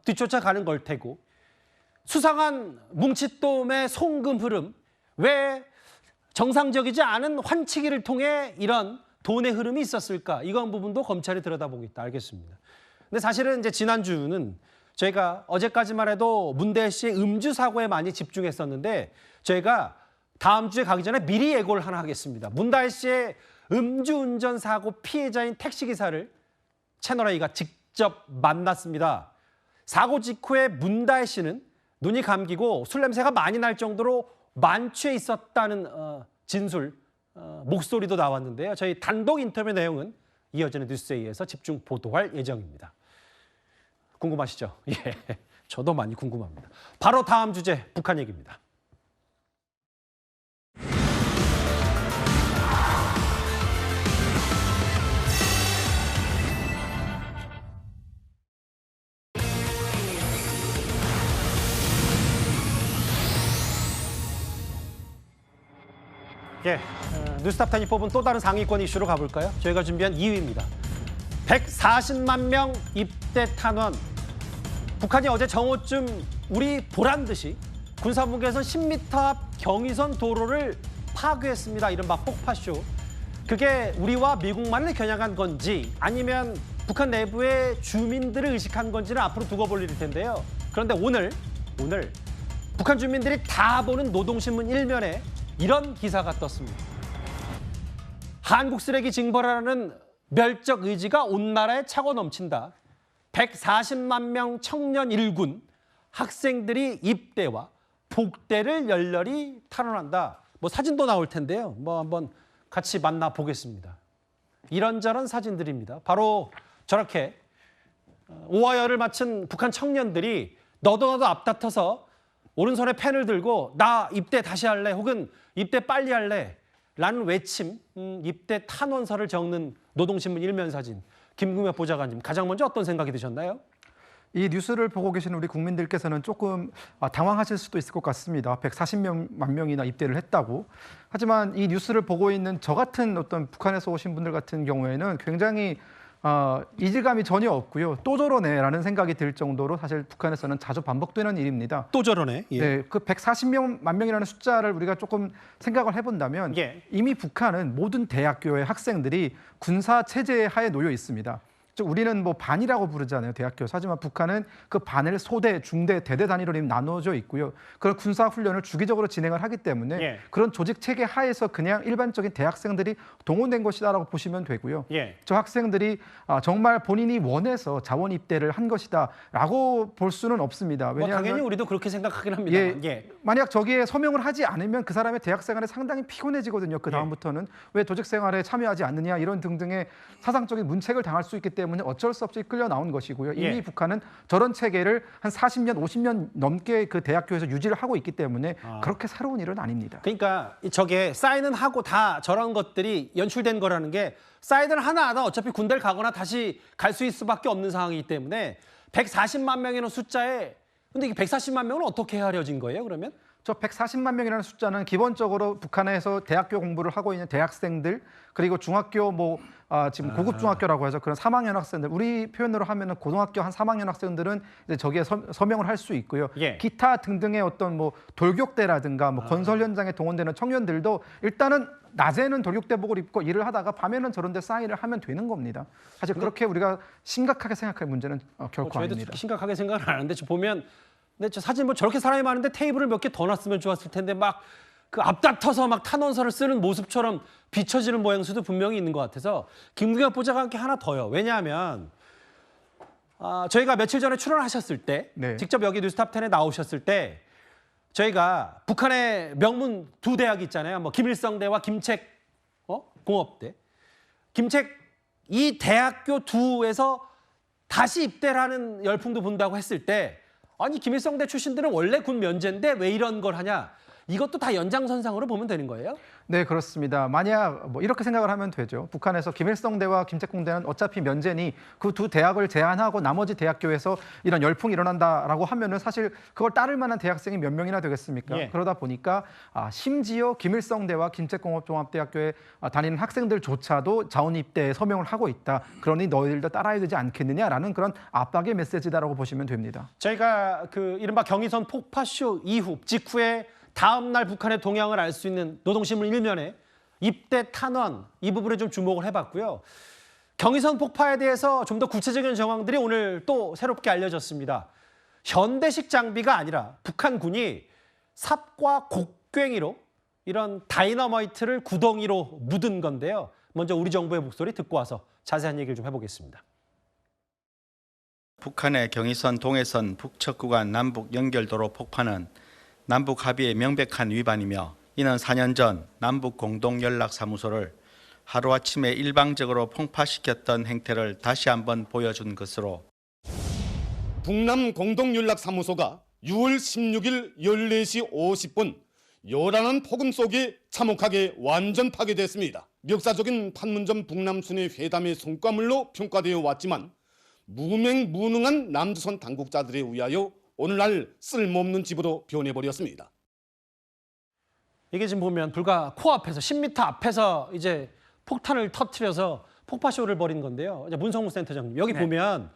뒤쫓아가는 걸 테고, 수상한 뭉칫돈의 송금 흐름, 왜 정상적이지 않은 환치기를 통해 이런 돈의 흐름이 있었을까? 이건 부분도 검찰이 들여다보겠다. 알겠습니다. 근데 사실은 이제 지난주는 저희가 어제까지만 해도 문대일 씨의 음주 사고에 많이 집중했었는데, 저희가 다음 주에 가기 전에 미리 예고를 하나 하겠습니다. 문다일 씨의 음주운전 사고 피해자인 택시기사를 채널A가 직접 만났습니다. 사고 직후에 문다일 씨는 눈이 감기고 술 냄새가 많이 날 정도로 만취해 있었다는 진술, 목소리도 나왔는데요. 저희 단독 인터뷰 내용은 이어지는 뉴스에이에서 집중 보도할 예정입니다. 궁금하시죠? 예, 저도 많이 궁금합니다. 바로 다음 주제, 북한 얘기입니다. 예, 뉴스탑10이 뽑은 또 다른 상위권 이슈로 가볼까요? 저희가 준비한 2위입니다. 140만 명 입대 탄원. 북한이 어제 정오쯤 우리 보란 듯이 군사분계선 10m 앞 경의선 도로를 파괴했습니다. 이른바 폭파쇼. 그게 우리와 미국만을 겨냥한 건지 아니면 북한 내부의 주민들을 의식한 건지는 앞으로 두고 볼 일일 텐데요. 그런데 오늘 북한 주민들이 다 보는 노동신문 1면에 이런 기사가 떴습니다. 한국 쓰레기 징벌하라는 멸적 의지가 온 나라에 차고 넘친다. 140만 명 청년 일군 학생들이 입대와 복대를 열렬히 탄원한다. 뭐 사진도 나올 텐데요. 뭐 한번 같이 만나보겠습니다. 이런저런 사진들입니다. 바로 저렇게 오하열을 마친 북한 청년들이 너도 앞다퉈서 오른손에 펜을 들고 나 입대 다시 할래 혹은 입대 빨리 할래 라는 외침, 입대 탄원서를 적는 노동신문 1면 사진. 김금엽 보좌관님, 가장 먼저 어떤 생각이 드셨나요? 이 뉴스를 보고 계시는 우리 국민들께서는 조금 당황하실 수도 있을 것 같습니다. 140만 명이나 입대를 했다고. 하지만 이 뉴스를 보고 있는 저 같은 어떤 북한에서 오신 분들 같은 경우에는 굉장히 이질감이 전혀 없고요. 또 저러네라는 생각이 들 정도로 사실 북한에서는 자주 반복되는 일입니다. 또 저러네. 예. 네, 그 140만 명이라는 숫자를 우리가 조금 생각을 해본다면 이미 북한은 모든 대학교의 학생들이 군사 체제 하에 놓여 있습니다. 즉 우리는 뭐 반이라고 부르잖아요, 대학교에서. 하지만 북한은 그 반을 소대, 중대, 대대 단위로 나누어져 있고요. 그런 군사 훈련을 주기적으로 진행을 하기 때문에 그런 조직 체계 하에서 그냥 일반적인 대학생들이 동원된 것이다라고 보시면 되고요. 저 학생들이 정말 본인이 원해서 자원 입대를 한 것이다라고 볼 수는 없습니다. 왜냐하면 당연히 우리도 그렇게 생각하긴 합니다. 만약 저기에 서명을 하지 않으면 그 사람의 대학 생활에 상당히 피곤해지거든요. 그 다음부터는 왜 조직 생활에 참여하지 않느냐 이런 등등의 사상적인 문책을 당할 수 있기 때문에 어쩔 수 없이 끌려 나온 것이고요. 이미 북한은 저런 체계를 한 40년, 50년 넘게 그 대학교에서 유지를 하고 있기 때문에 그렇게 새로운 일은 아닙니다. 그러니까 저게 사인은 하고 다 저런 것들이 연출된 거라는 게 사인을 하나하나 어차피 군대를 가거나 다시 갈 수 있을 수밖에 없는 상황이기 때문에 140만 명이라는 숫자에 근데 이 140만 명은 어떻게 헤아려진 거예요, 그러면? 저 140만 명이라는 숫자는 기본적으로 북한에서 대학교 공부를 하고 있는 대학생들 그리고 중학교 지금 고급 중학교라고 해서 그런 3학년 학생들 우리 표현으로 하면은 고등학교 한 3학년 학생들은 이제 저기에 서명을 할 수 있고요. 기타 등등의 어떤 돌격대라든가 건설 현장에 동원되는 청년들도 일단은 낮에는 돌격대복을 입고 일을 하다가 밤에는 저런 데 사인을 하면 되는 겁니다. 사실 그렇게 우리가 심각하게 생각할 문제는 결코 저희도 아닙니다. 심각하게 생각을 안 하는데 보면 근데 저 사진 저렇게 사람이 많은데 테이블을 몇 개 더 놨으면 좋았을 텐데 막 그 앞다퉈서 막 탄원서를 쓰는 모습처럼 비춰지는 모양새도 분명히 있는 것 같아서 김금엽 보좌관께 하나 더요. 왜냐하면 저희가 며칠 전에 출연하셨을 때 직접 여기 뉴스탑10에 나오셨을 때 저희가 북한의 명문 두 대학이 있잖아요. 김일성대와 김책 공업대. 김책 이 대학교 두에서 다시 입대를 하는 열풍도 분다고 했을 때 아니 김일성대 출신들은 원래 군 면제인데 왜 이런 걸 하냐. 이것도 다 연장선상으로 보면 되는 거예요? 네, 그렇습니다. 만약 뭐 이렇게 생각을 하면 되죠. 북한에서 김일성대와 김책공대는 어차피 면제니 그 두 대학을 제한하고 나머지 대학교에서 이런 열풍이 일어난다라고 하면은 사실 그걸 따를 만한 대학생이 몇 명이나 되겠습니까? 예. 그러다 보니까 심지어 김일성대와 김책공업종합대학교에 다니는 학생들조차도 자원입대에 서명을 하고 있다. 그러니 너희들도 따라야 되지 않겠느냐라는 그런 압박의 메시지다라고 보시면 됩니다. 저희가 그 이른바 경의선 폭파쇼 직후에 다음 날 북한의 동향을 알 수 있는 노동신문 1면에 입대 탄원 이 부분에 좀 주목을 해봤고요. 경의선 폭파에 대해서 좀 더 구체적인 정황들이 오늘 또 새롭게 알려졌습니다. 현대식 장비가 아니라 북한군이 삽과 곡괭이로 이런 다이너마이트를 구덩이로 묻은 건데요. 먼저 우리 정부의 목소리 듣고 와서 자세한 얘기를 좀 해보겠습니다. 북한의 경의선, 동해선, 북측 구간 남북 연결도로 폭파는 남북 합의의 명백한 위반이며 이는 4년 전 남북 공동연락사무소를 하루아침에 일방적으로 폭파시켰던 행태를 다시 한번 보여준 것으로 북남 공동연락사무소가 6월 16일 14시 50분 요란한 폭음 속에 참혹하게 완전 파괴됐습니다. 역사적인 판문점 북남순회 회담의 성과물로 평가되어 왔지만 무명무능한 남조선 당국자들에 의하여 오늘날 쓸모없는 집으로 변해버렸습니다. 이게 지금 보면 불과 코앞에서 10m 앞에서 이제 폭탄을 터뜨려서 폭파쇼를 벌인 건데요. 이제 문성무 센터장님 여기 보면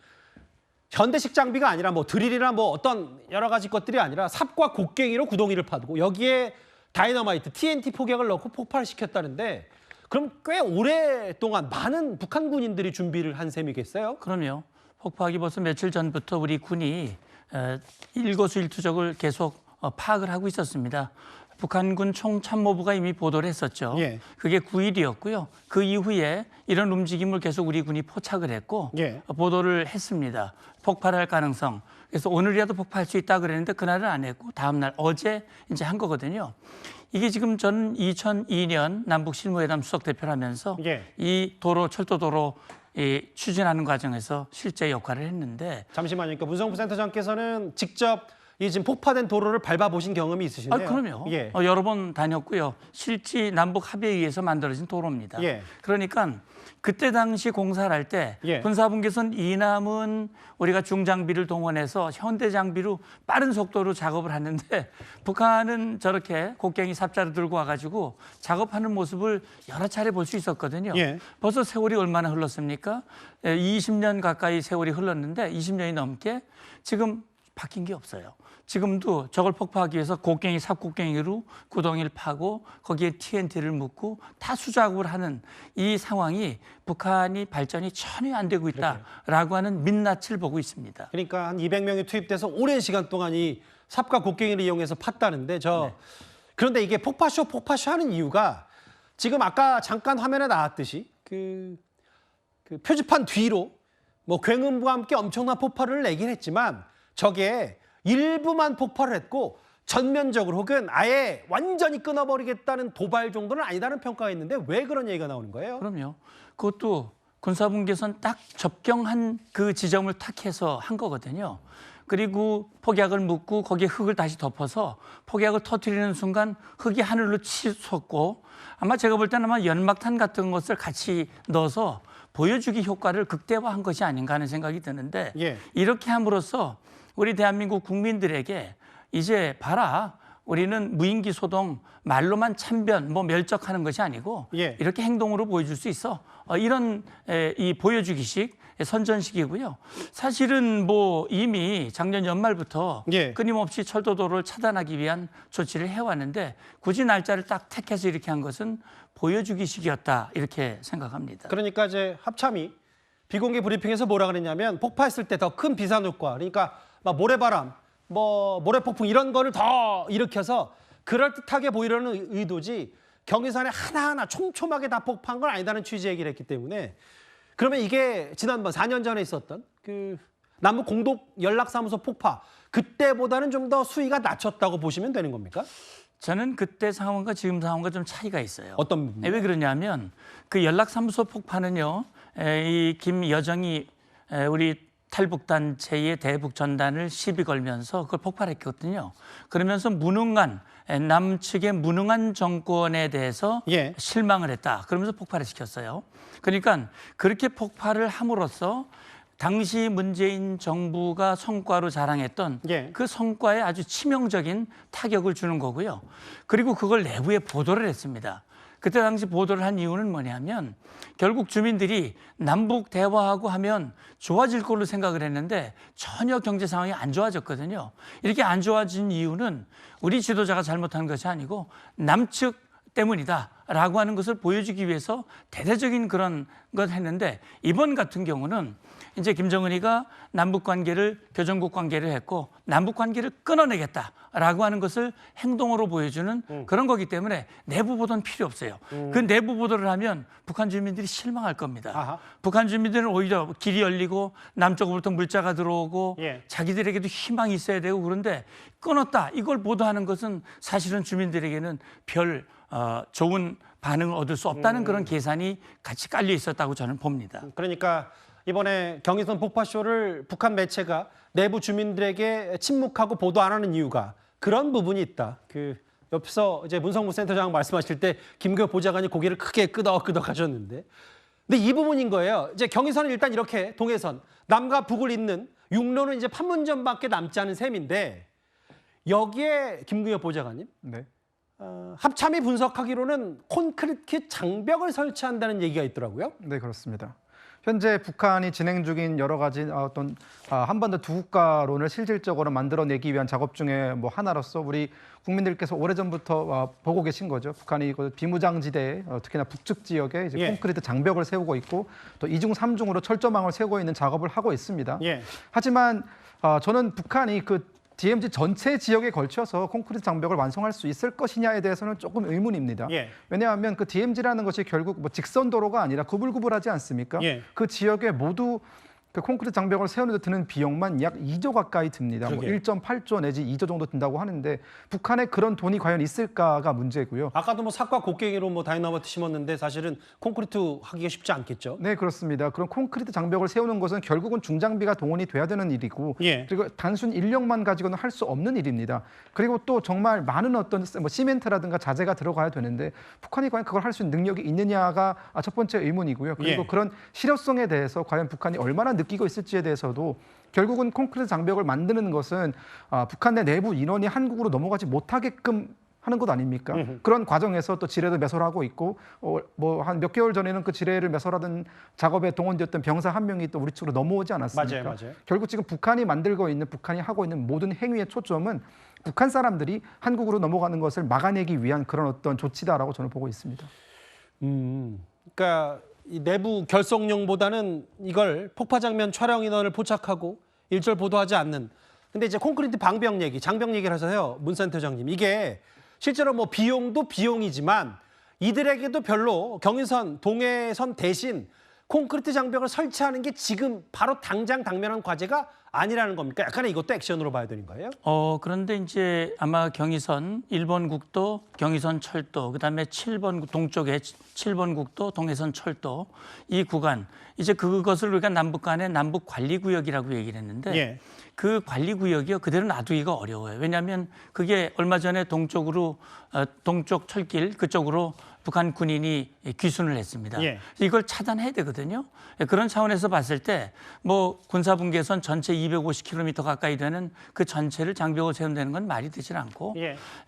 현대식 장비가 아니라 뭐 드릴이나 뭐 어떤 여러 가지 것들이 아니라 삽과 곡괭이로 구덩이를 파두고 여기에 다이너마이트, TNT 폭약을 넣고 폭발을 시켰다는데 그럼 꽤 오랫동안 많은 북한 군인들이 준비를 한 셈이겠어요? 그럼요. 폭파하기 벌써 며칠 전부터 우리 군이 일거수일투족을 계속 파악을 하고 있었습니다. 북한군 총참모부가 이미 보도를 했었죠. 예. 그게 9일이었고요. 그 이후에 이런 움직임을 계속 우리 군이 포착을 했고 보도를 했습니다. 폭발할 가능성. 그래서 오늘이라도 폭파할 수 있다 그랬는데 그날은 안 했고 다음 날 어제 이제 한 거거든요. 이게 지금 전 2002년 남북 실무회담 수석 대표를 하면서 이 도로 철도도로 추진하는 과정에서 실제 역할을 했는데 잠시만요. 그러니까 문성무 센터장께서는 직접 이 지금 폭파된 도로를 밟아보신 경험이 있으신데요? 그럼요. 여러 번 다녔고요. 실제 남북 합의에 의해서 만들어진 도로입니다. 그러니까 그때 당시 공사를 할 때 군사분계선 이남은 우리가 중장비를 동원해서 현대 장비로 빠른 속도로 작업을 하는데 북한은 저렇게 곡괭이 삽자루 들고 와가지고 작업하는 모습을 여러 차례 볼 수 있었거든요. 벌써 세월이 얼마나 흘렀습니까? 20년 가까이 세월이 흘렀는데 20년이 넘게 지금 바뀐 게 없어요. 지금도 저걸 폭파하기 위해서 곡괭이, 삽곡괭이로 구덩이를 파고 거기에 TNT를 묻고 다 수작업을 하는 이 상황이 북한이 발전이 전혀 안 되고 있다라고 하는 민낯을 보고 있습니다. 그러니까 한 200명이 투입돼서 오랜 시간 동안 이 삽과 곡괭이를 이용해서 팠다는데 그런데 이게 폭파쇼 하는 이유가 지금 아까 잠깐 화면에 나왔듯이 그 표지판 뒤로 뭐 굉음과 함께 엄청난 폭발을 내긴 했지만 저게 일부만 폭발을 했고 전면적으로 혹은 아예 완전히 끊어버리겠다는 도발 정도는 아니다는 평가가 있는데 왜 그런 얘기가 나오는 거예요? 그럼요. 그것도 군사분계선 딱 접경한 그 지점을 탁 해서 한 거거든요. 그리고 폭약을 묻고 거기에 흙을 다시 덮어서 폭약을 터뜨리는 순간 흙이 하늘로 치솟고 아마 제가 볼 때는 아마 연막탄 같은 것을 같이 넣어서 보여주기 효과를 극대화한 것이 아닌가 하는 생각이 드는데 이렇게 함으로써 우리 대한민국 국민들에게 이제 봐라. 우리는 무인기 소동 말로만 참변, 멸적하는 것이 아니고 이렇게 행동으로 보여줄 수 있어. 이런 이 보여주기식 선전식이고요. 사실은 이미 작년 연말부터 끊임없이 철도도로를 차단하기 위한 조치를 해왔는데 굳이 날짜를 딱 택해서 이렇게 한 것은 보여주기식이었다 이렇게 생각합니다. 그러니까 이제 합참이 비공개 브리핑에서 뭐라 그랬냐면 폭파했을 때 더 큰 비산 효과, 그러니까 막 모래바람, 모래폭풍 이런 거를 더 일으켜서 그럴듯하게 보이려는 의도지 경의선에 하나하나 촘촘하게 다 폭파한 건 아니다는 취지 얘기를 했기 때문에 그러면 이게 지난번 4년 전에 있었던 그 남북 공동 연락사무소 폭파 그때보다는 좀 더 수위가 낮췄다고 보시면 되는 겁니까? 저는 그때 상황과 지금 상황과 좀 차이가 있어요. 어떤 부분? 왜 그러냐면 그 연락사무소 폭파는요, 이 김여정이 우리 탈북단체의 대북전단을 시비 걸면서 그걸 폭발했거든요. 그러면서 무능한 남측의 무능한 정권에 대해서 실망을 했다. 그러면서 폭발을 시켰어요. 그러니까 그렇게 폭발을 함으로써 당시 문재인 정부가 성과로 자랑했던 그 성과에 아주 치명적인 타격을 주는 거고요. 그리고 그걸 내부에 보도를 했습니다. 그때 당시 보도를 한 이유는 뭐냐면 결국 주민들이 남북 대화하고 하면 좋아질 걸로 생각을 했는데 전혀 경제 상황이 안 좋아졌거든요. 이렇게 안 좋아진 이유는 우리 지도자가 잘못한 것이 아니고 남측 때문이다라고 하는 것을 보여주기 위해서 대대적인 그런 걸 했는데 이번 같은 경우는 이제 김정은이가 남북 관계를 교정국 관계를 했고 남북 관계를 끊어내겠다라고 하는 것을 행동으로 보여주는 그런 거기 때문에 내부 보도는 필요 없어요. 그 내부 보도를 하면 북한 주민들이 실망할 겁니다. 북한 주민들은 오히려 길이 열리고 남쪽으로부터 물자가 들어오고 자기들에게도 희망이 있어야 되고 그런데 끊었다 이걸 보도하는 것은 사실은 주민들에게는 별 좋은 반응을 얻을 수 없다는 그런 계산이 같이 깔려 있었다고 저는 봅니다. 그러니까 이번에 경의선 폭파쇼를 북한 매체가 내부 주민들에게 침묵하고 보도 안 하는 이유가 그런 부분이 있다. 그 옆에서 이제 문성무 센터장 말씀하실 때 김교 보좌관이 고개를 크게 끄덕끄덕 하셨는데, 근데 이 부분인 거예요. 이제 경의선은 일단 이렇게 동해선 남과 북을 잇는 육로는 이제 판문점밖에 남지 않은 셈인데 여기에 김규엽 보좌관님. 합참이 분석하기로는 콘크리트 장벽을 설치한다는 얘기가 있더라고요. 네, 그렇습니다. 현재 북한이 진행 중인 여러 가지 어떤 한반도 두 국가론을 실질적으로 만들어내기 위한 작업 중에 뭐 하나로서 우리 국민들께서 오래전부터 보고 계신 거죠. 북한이 비무장지대, 특히나 북측 지역에 이제 콘크리트 장벽을 세우고 있고 또 2중, 3중으로 철조망을 세우고 있는 작업을 하고 있습니다. 하지만 저는 북한이 그 DMZ 전체 지역에 걸쳐서 콘크리트 장벽을 완성할 수 있을 것이냐에 대해서는 조금 의문입니다. 왜냐하면 그 DMZ라는 것이 결국 뭐 직선 도로가 아니라 구불구불하지 않습니까? 그 지역에 모두 그 콘크리트 장벽을 세우는 데 드는 비용만 약 2조 가까이 듭니다. 뭐 1.8조 내지 2조 정도 든다고 하는데 북한에 그런 돈이 과연 있을까가 문제고요. 아까도 뭐 삭과 곡괭이로 뭐 다이너마이트 심었는데 사실은 콘크리트 하기가 쉽지 않겠죠. 네, 그렇습니다. 그런 콘크리트 장벽을 세우는 것은 결국은 중장비가 동원이 돼야 되는 일이고 그리고 단순 인력만 가지고는 할 수 없는 일입니다. 그리고 또 정말 많은 어떤 뭐 시멘트라든가 자재가 들어가야 되는데 북한이 과연 그걸 할 수 있는 능력이 있느냐가 첫 번째 의문이고요. 그리고 그런 실효성에 대해서 과연 북한이 얼마나 느끼고 있을지에 대해서도 결국은 콘크리트 장벽을 만드는 것은 북한 내 내부 인원이 한국으로 넘어가지 못하게끔 하는 것 아닙니까? 그런 과정에서 또 지뢰도 매설하고 있고 뭐 한 몇 개월 전에는 그 지뢰를 매설하던 작업에 동원되었던 병사 한 명이 또 우리 쪽으로 넘어오지 않았습니까? 맞아요. 결국 지금 북한이 만들고 있는 북한이 하고 있는 모든 행위의 초점은 북한 사람들이 한국으로 넘어가는 것을 막아내기 위한 그런 어떤 조치다라고 저는 보고 있습니다. 그러니까 이 내부 결속용보다는 이걸 폭파 장면 촬영 인원을 포착하고 일절 보도하지 않는. 근데 이제 콘크리트 방벽 얘기, 장벽 얘기를 하셔서요, 문 센터장님. 이게 실제로 뭐 비용도 비용이지만 이들에게도 별로 경의선, 동해선 대신 콘크리트 장벽을 설치하는 게 지금 바로 당장 당면한 과제가 아니라는 겁니까? 약간의 이것도 액션으로 봐야 되는 거예요? 그런데 이제 아마 경의선 1번 국도, 경의선 철도, 그다음에 7번 동쪽에 7번 국도, 동해선 철도 이 구간 이제 그것을 우리가 남북 간의 남북 관리 구역이라고 얘기를 했는데 그 관리 구역이요 그대로 놔두기가 어려워요. 왜냐하면 그게 얼마 전에 동쪽으로 동쪽 철길 그쪽으로 북한 군인이 귀순을 했습니다. 이걸 차단해야 되거든요. 그런 차원에서 봤을 때 뭐 군사분계선 전체 250km 가까이 되는 그 전체를 장벽을 세운다는 건 말이 되질 않고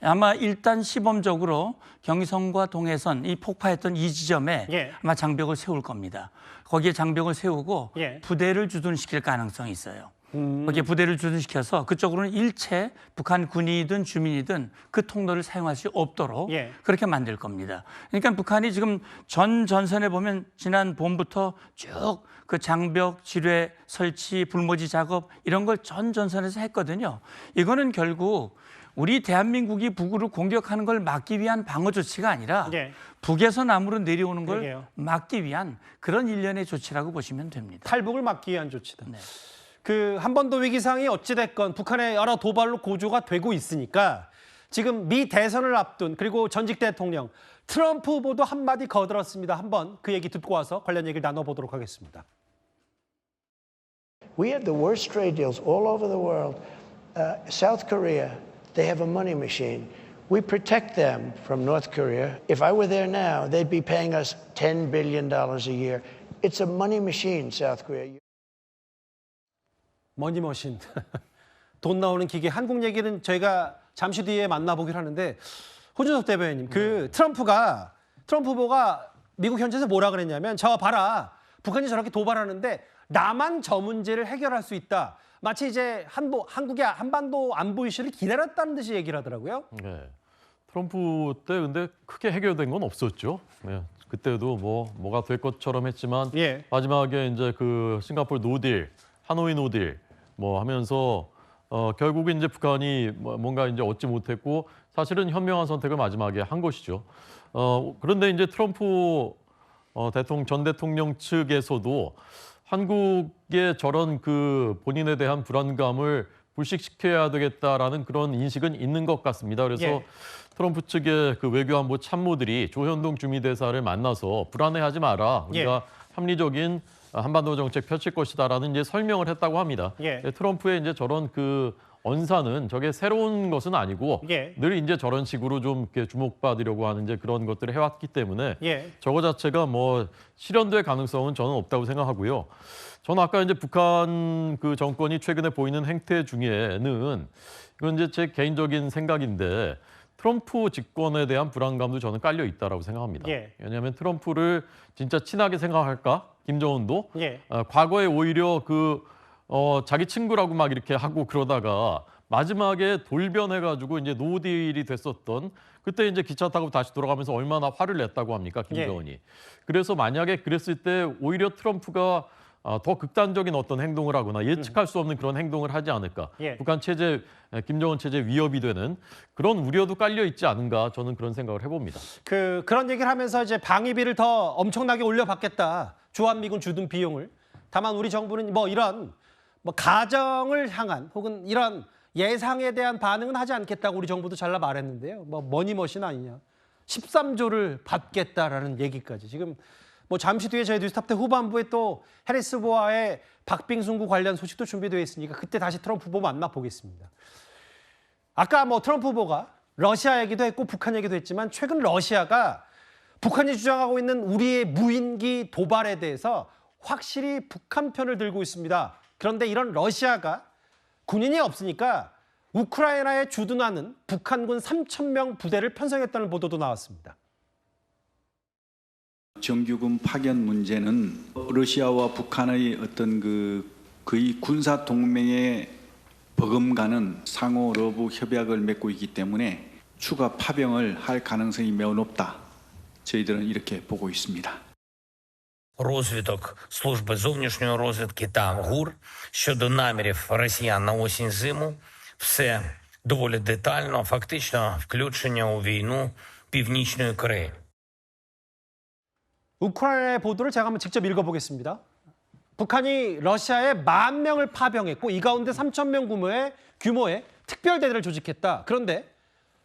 아마 일단 시범적으로 경의선과 동해선 이 폭파했던 이 지점에 아마 장벽을 세울 겁니다. 거기에 장벽을 세우고 부대를 주둔시킬 가능성이 있어요. 거기에 부대를 주둔시켜서 그쪽으로는 일체 북한 군인이든 주민이든 그 통로를 사용할 수 없도록 그렇게 만들 겁니다. 그러니까 북한이 지금 전 전선에 보면 지난 봄부터 쭉 그 장벽, 지뢰 설치, 불모지 작업 이런 걸 전 전선에서 했거든요. 이거는 결국 우리 대한민국이 북으로 공격하는 걸 막기 위한 방어 조치가 아니라 북에서 남으로 내려오는 걸 막기 위한 그런 일련의 조치라고 보시면 됩니다. 탈북을 막기 위한 조치다. 그 한반도 위기상이 어찌됐건 북한의 여러 도발로 고조가 되고 있으니까 지금 미 대선을 앞둔 그리고 전직 대통령 트럼프 후보도 한마디 거들었습니다. 한번 그 얘기 듣고 와서 관련 얘기를 나눠보도록 하겠습니다. We have the worst trade deals all over the world. South Korea, they have a money machine. We protect them from North Korea. If I were there now, they'd be paying us $10 billion a year. It's a money machine, South Korea. 머니머신. 돈 나오는 기계. 한국 얘기는 저희가 잠시 뒤에 만나보기로 하는데 호준석 대변인님, 그 트럼프 후보가 미국 현지에서 뭐라 그랬냐면 저 봐라. 북한이 저렇게 도발하는데 나만 저 문제를 해결할 수 있다. 마치 이제 한국의 한반도 안보 이슈를 기다렸다는 듯이 얘기를 하더라고요. 네. 트럼프 때 근데 크게 해결된 건 없었죠. 네. 그때도 뭐가 될 것처럼 했지만 마지막에 이제 그 싱가포르 노딜, 하노이 노딜 하면서 결국에 이제 북한이 뭔가 이제 얻지 못했고 사실은 현명한 선택을 마지막에 한 것이죠. 그런데 이제 트럼프 전 대통령 측에서도 한국의 저런 그 본인에 대한 불안감을 불식시켜야 되겠다라는 그런 인식은 있는 것 같습니다. 그래서 트럼프 측의 그 외교안보 참모들이 조현동 주미대사를 만나서 불안해하지 마라. 우리가 합리적인 한반도 정책 펼칠 것이다라는 이제 설명을 했다고 합니다. 트럼프의 이제 저런 그 언사는 저게 새로운 것은 아니고 늘 이제 저런 식으로 좀 이렇게 주목받으려고 하는 이제 그런 것들을 해왔기 때문에 저거 자체가 실현될 가능성은 저는 없다고 생각하고요. 저는 아까 이제 북한 그 정권이 최근에 보이는 행태 중에는 이건 이제 제 개인적인 생각인데 트럼프 집권에 대한 불안감도 저는 깔려 있다라고 생각합니다. 왜냐하면 트럼프를 진짜 친하게 생각할까? 김정은도 과거에 오히려 자기 친구라고 막 이렇게 하고 그러다가 마지막에 돌변해가지고 이제 노딜이 됐었던 그때 이제 기차 타고 다시 돌아가면서 얼마나 화를 냈다고 합니까, 김정은이. 그래서 만약에 그랬을 때 오히려 트럼프가 더 극단적인 어떤 행동을 하거나 예측할 수 없는 그런 행동을 하지 않을까. 북한 체제, 김정은 체제 위협이 되는 그런 우려도 깔려 있지 않은가 저는 그런 생각을 해봅니다. 그런 얘기를 하면서 이제 방위비를 더 엄청나게 올려받겠다. 주한미군 주둔 비용을. 다만 우리 정부는 이런 가정을 향한 혹은 이런 예상에 대한 반응은 하지 않겠다고 우리 정부도 잘라 말했는데요. 머니머신 아니냐. 13조를 받겠다라는 얘기까지. 지금 잠시 뒤에 저희 뉴스탑 후반부에 또 해리스 후보와의 박빙승부 관련 소식도 준비되어 있으니까 그때 다시 트럼프 후보 만나보겠습니다. 아까 트럼프 후보가 러시아 얘기도 했고 북한 얘기도 했지만 최근 러시아가 북한이 주장하고 있는 우리의 무인기 도발에 대해서 확실히 북한 편을 들고 있습니다. 그런데 이런 러시아가 군인이 없으니까 우크라이나에 주둔하는 북한군 3,000명 부대를 편성했다는 보도도 나왔습니다. 정규군 파견 문제는 러시아와 북한의 어떤 거의 군사 동맹에 버금가는 상호 러브 협약을 맺고 있기 때문에 추가 파병을 할 가능성이 매우 높다. 저희들은 이렇게 보고 있습니다. Розвиток служби зовнішньої розвідки та ГУР щодо намірів росіян на осінь-зиму – все доволі детально, фактично включення у війну Північної Кореї. 우크라이나의 보도를 제가 한번 직접 읽어보겠습니다. 북한이 러시아에 10,000명을 파병했고 이 가운데 3,000명 규모의 특별대대를 조직했다. 그런데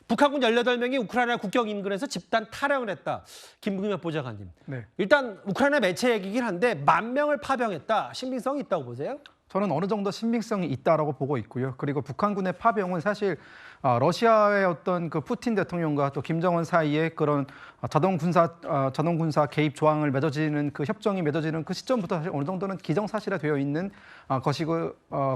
북한군 18명이 우크라이나 국경 인근에서 집단 탈영을 했다. 김금엽 보좌관님. 일단 우크라이나 매체 얘기긴 한데 10,000명을 파병했다. 신빙성이 있다고 보세요? 저는 어느 정도 신빙성이 있다라고 보고 있고요. 그리고 북한군의 파병은 사실 러시아의 어떤 그 푸틴 대통령과 또 김정은 사이에 그런 자동군사 개입 조항을 맺어지는 그 협정이 맺어지는 그 시점부터 사실 어느 정도는 기정사실화 되어 있는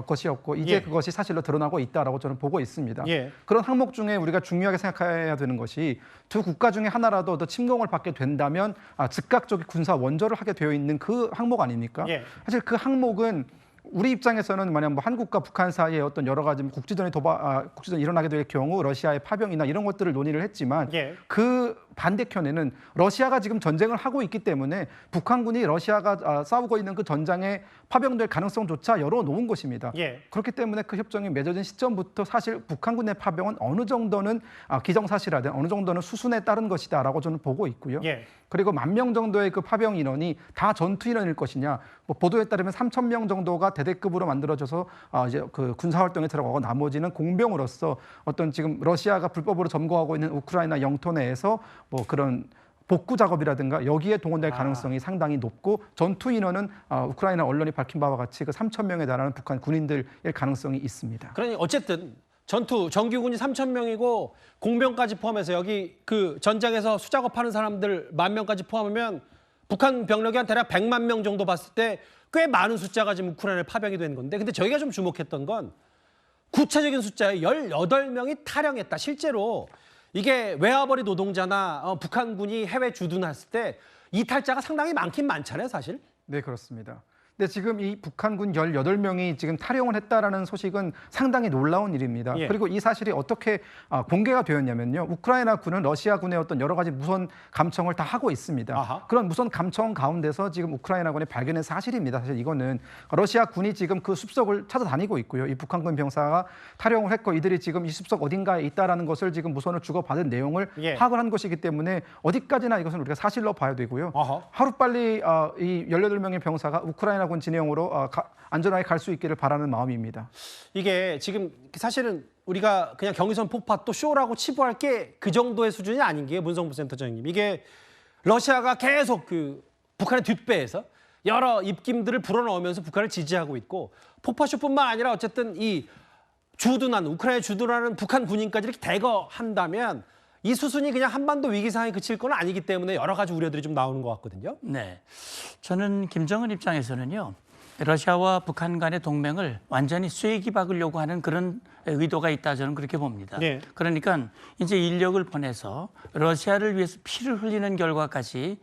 것이었고 이제 그것이 사실로 드러나고 있다라고 저는 보고 있습니다. 그런 항목 중에 우리가 중요하게 생각해야 되는 것이 두 국가 중에 하나라도 더 침공을 받게 된다면 즉각적인 군사 원조를 하게 되어 있는 그 항목 아닙니까? 사실 그 항목은 우리 입장에서는 만약 한국과 북한 사이에 어떤 여러 가지 국지전이 일어나게 될 경우 러시아의 파병이나 이런 것들을 논의를 했지만 그 반대편에는 러시아가 지금 전쟁을 하고 있기 때문에 북한군이 러시아가 싸우고 있는 그 전장에 파병될 가능성조차 열어놓은 것입니다. 그렇기 때문에 그 협정이 맺어진 시점부터 사실 북한군의 파병은 어느 정도는 기정사실화된 어느 정도는 수순에 따른 것이다라고 저는 보고 있고요. 그리고 10,000명 정도의 그 파병 인원이 다 전투 인원일 것이냐? 보도에 따르면 3,000명 정도가 대대급으로 만들어져서 이제 그 군사 활동에 들어가고 나머지는 공병으로서 어떤 지금 러시아가 불법으로 점거하고 있는 우크라이나 영토 내에서 그런 복구 작업이라든가 여기에 동원될 가능성이 상당히 높고 전투 인원은 우크라이나 언론이 밝힌 바와 같이 그 3,000명에 달하는 북한 군인들일 가능성이 있습니다. 그러니 어쨌든 정규군이 3,000명이고 공병까지 포함해서 여기 그 전장에서 수작업하는 사람들 10,000명까지 포함하면 북한 병력이 한 대략 100만 명 정도 봤을 때 꽤 많은 숫자가 지금 우크라이나에 파병이 된 건데, 근데 저희가 좀 주목했던 건 구체적인 숫자에 18명이 탈영했다. 실제로 이게 외화벌이 노동자나 북한군이 해외 주둔했을 때 이탈자가 상당히 많긴 많잖아요, 사실. 네, 그렇습니다. 근데 지금 이 북한군 18명이 지금 탈영을 했다라는 소식은 상당히 놀라운 일입니다. 예. 그리고 이 사실이 어떻게 공개가 되었냐면요. 우크라이나 군은 러시아 군의 어떤 여러 가지 무선 감청을 다 하고 있습니다. 아하. 그런 무선 감청 가운데서 지금 우크라이나 군이 발견한 사실입니다. 사실 이거는 러시아 군이 지금 그 숲속을 찾아다니고 있고요. 이 북한군 병사가 탈영을 했고 이들이 지금 이 숲속 어딘가에 있다라는 것을 지금 무선을 주고받은 내용을 예. 파악을 한 것이기 때문에 어디까지나 이것은 우리가 사실로 봐야 되고요. 아하. 하루빨리 이 18명의 병사가 우크라이나 군 진영으로 안전하게 갈 수 있기를 바라는 마음입니다. 이게 지금 사실은 우리가 그냥 경의선 폭파 또 쇼라고 치부할 게 그 정도의 수준이 아닌 게 문성부 센터장님. 이게 러시아가 계속 그 북한의 뒷배에서 여러 입김들을 불어넣으면서 북한을 지지하고 있고 폭파쇼뿐만 아니라 어쨌든 이 주둔한 우크라이나 주둔하는 북한 군인까지 이렇게 대거한다면 이 수순이 그냥 한반도 위기 상황에 그칠 건 아니기 때문에 여러 가지 우려들이 좀 나오는 것 같거든요. 네, 저는 김정은 입장에서는요. 러시아와 북한 간의 동맹을 완전히 쐐기 박으려고 하는 그런 의도가 있다, 저는 그렇게 봅니다. 네. 그러니까 이제 인력을 보내서 러시아를 위해서 피를 흘리는 결과까지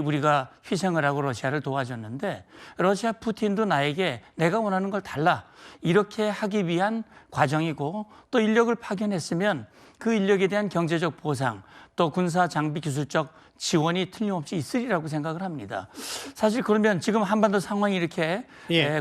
우리가 희생을 하고 러시아를 도와줬는데 러시아 푸틴도 나에게 내가 원하는 걸 달라 이렇게 하기 위한 과정이고, 또 인력을 파견했으면 그 인력에 대한 경제적 보상 또 군사 장비 기술적 지원이 틀림없이 있으리라고 생각을 합니다. 사실 그러면 지금 한반도 상황이 이렇게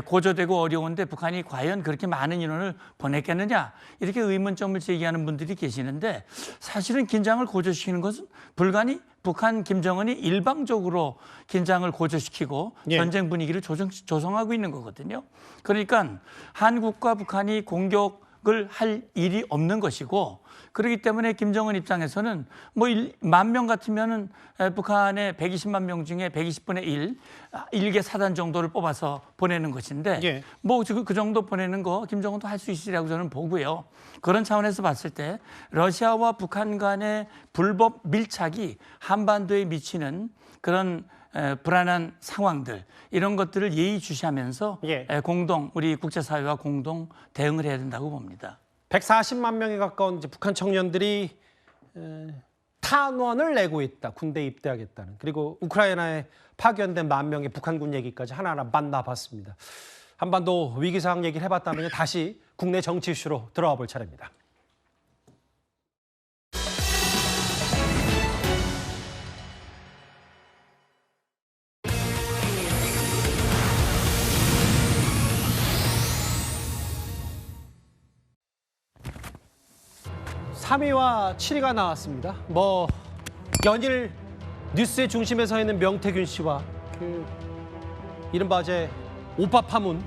고조되고 어려운데 북한이 과연 그렇게 많은 인원을 보냈겠느냐, 이렇게 의문점을 제기하는 분들이 계시는데, 사실은 긴장을 고조시키는 것은 불가니 북한 김정은이 일방적으로 긴장을 고조시키고 전쟁 분위기를 조성하고 있는 거거든요. 그러니까 한국과 북한이 공격을 할 일이 없는 것이고, 그렇기 때문에 김정은 입장에서는 뭐 10,000명 같으면은 북한의 120만 명 중에 120분의 1, 1개 사단 정도를 뽑아서 보내는 것인데 뭐 그 정도 보내는 거 김정은도 할 수 있으리라고 저는 보고요. 그런 차원에서 봤을 때 러시아와 북한 간의 불법 밀착이 한반도에 미치는 그런 불안한 상황들, 이런 것들을 예의주시하면서 우리 국제사회와 공동 대응을 해야 된다고 봅니다. 140만 명에 가까운 이제 북한 청년들이 탄원을 내고 있다. 군대에 입대하겠다는. 그리고 우크라이나에 파견된 10,000명의 북한군 얘기까지 하나하나 만나봤습니다. 한반도 위기 상황 얘기를 해봤다면 다시 국내 정치 이슈로 들어와 볼 차례입니다. (3위와) (7위가) 나왔습니다. 뭐 연일 뉴스의 중심에 서 있는 명태균 씨와 그 이른바 어제 오빠 파문,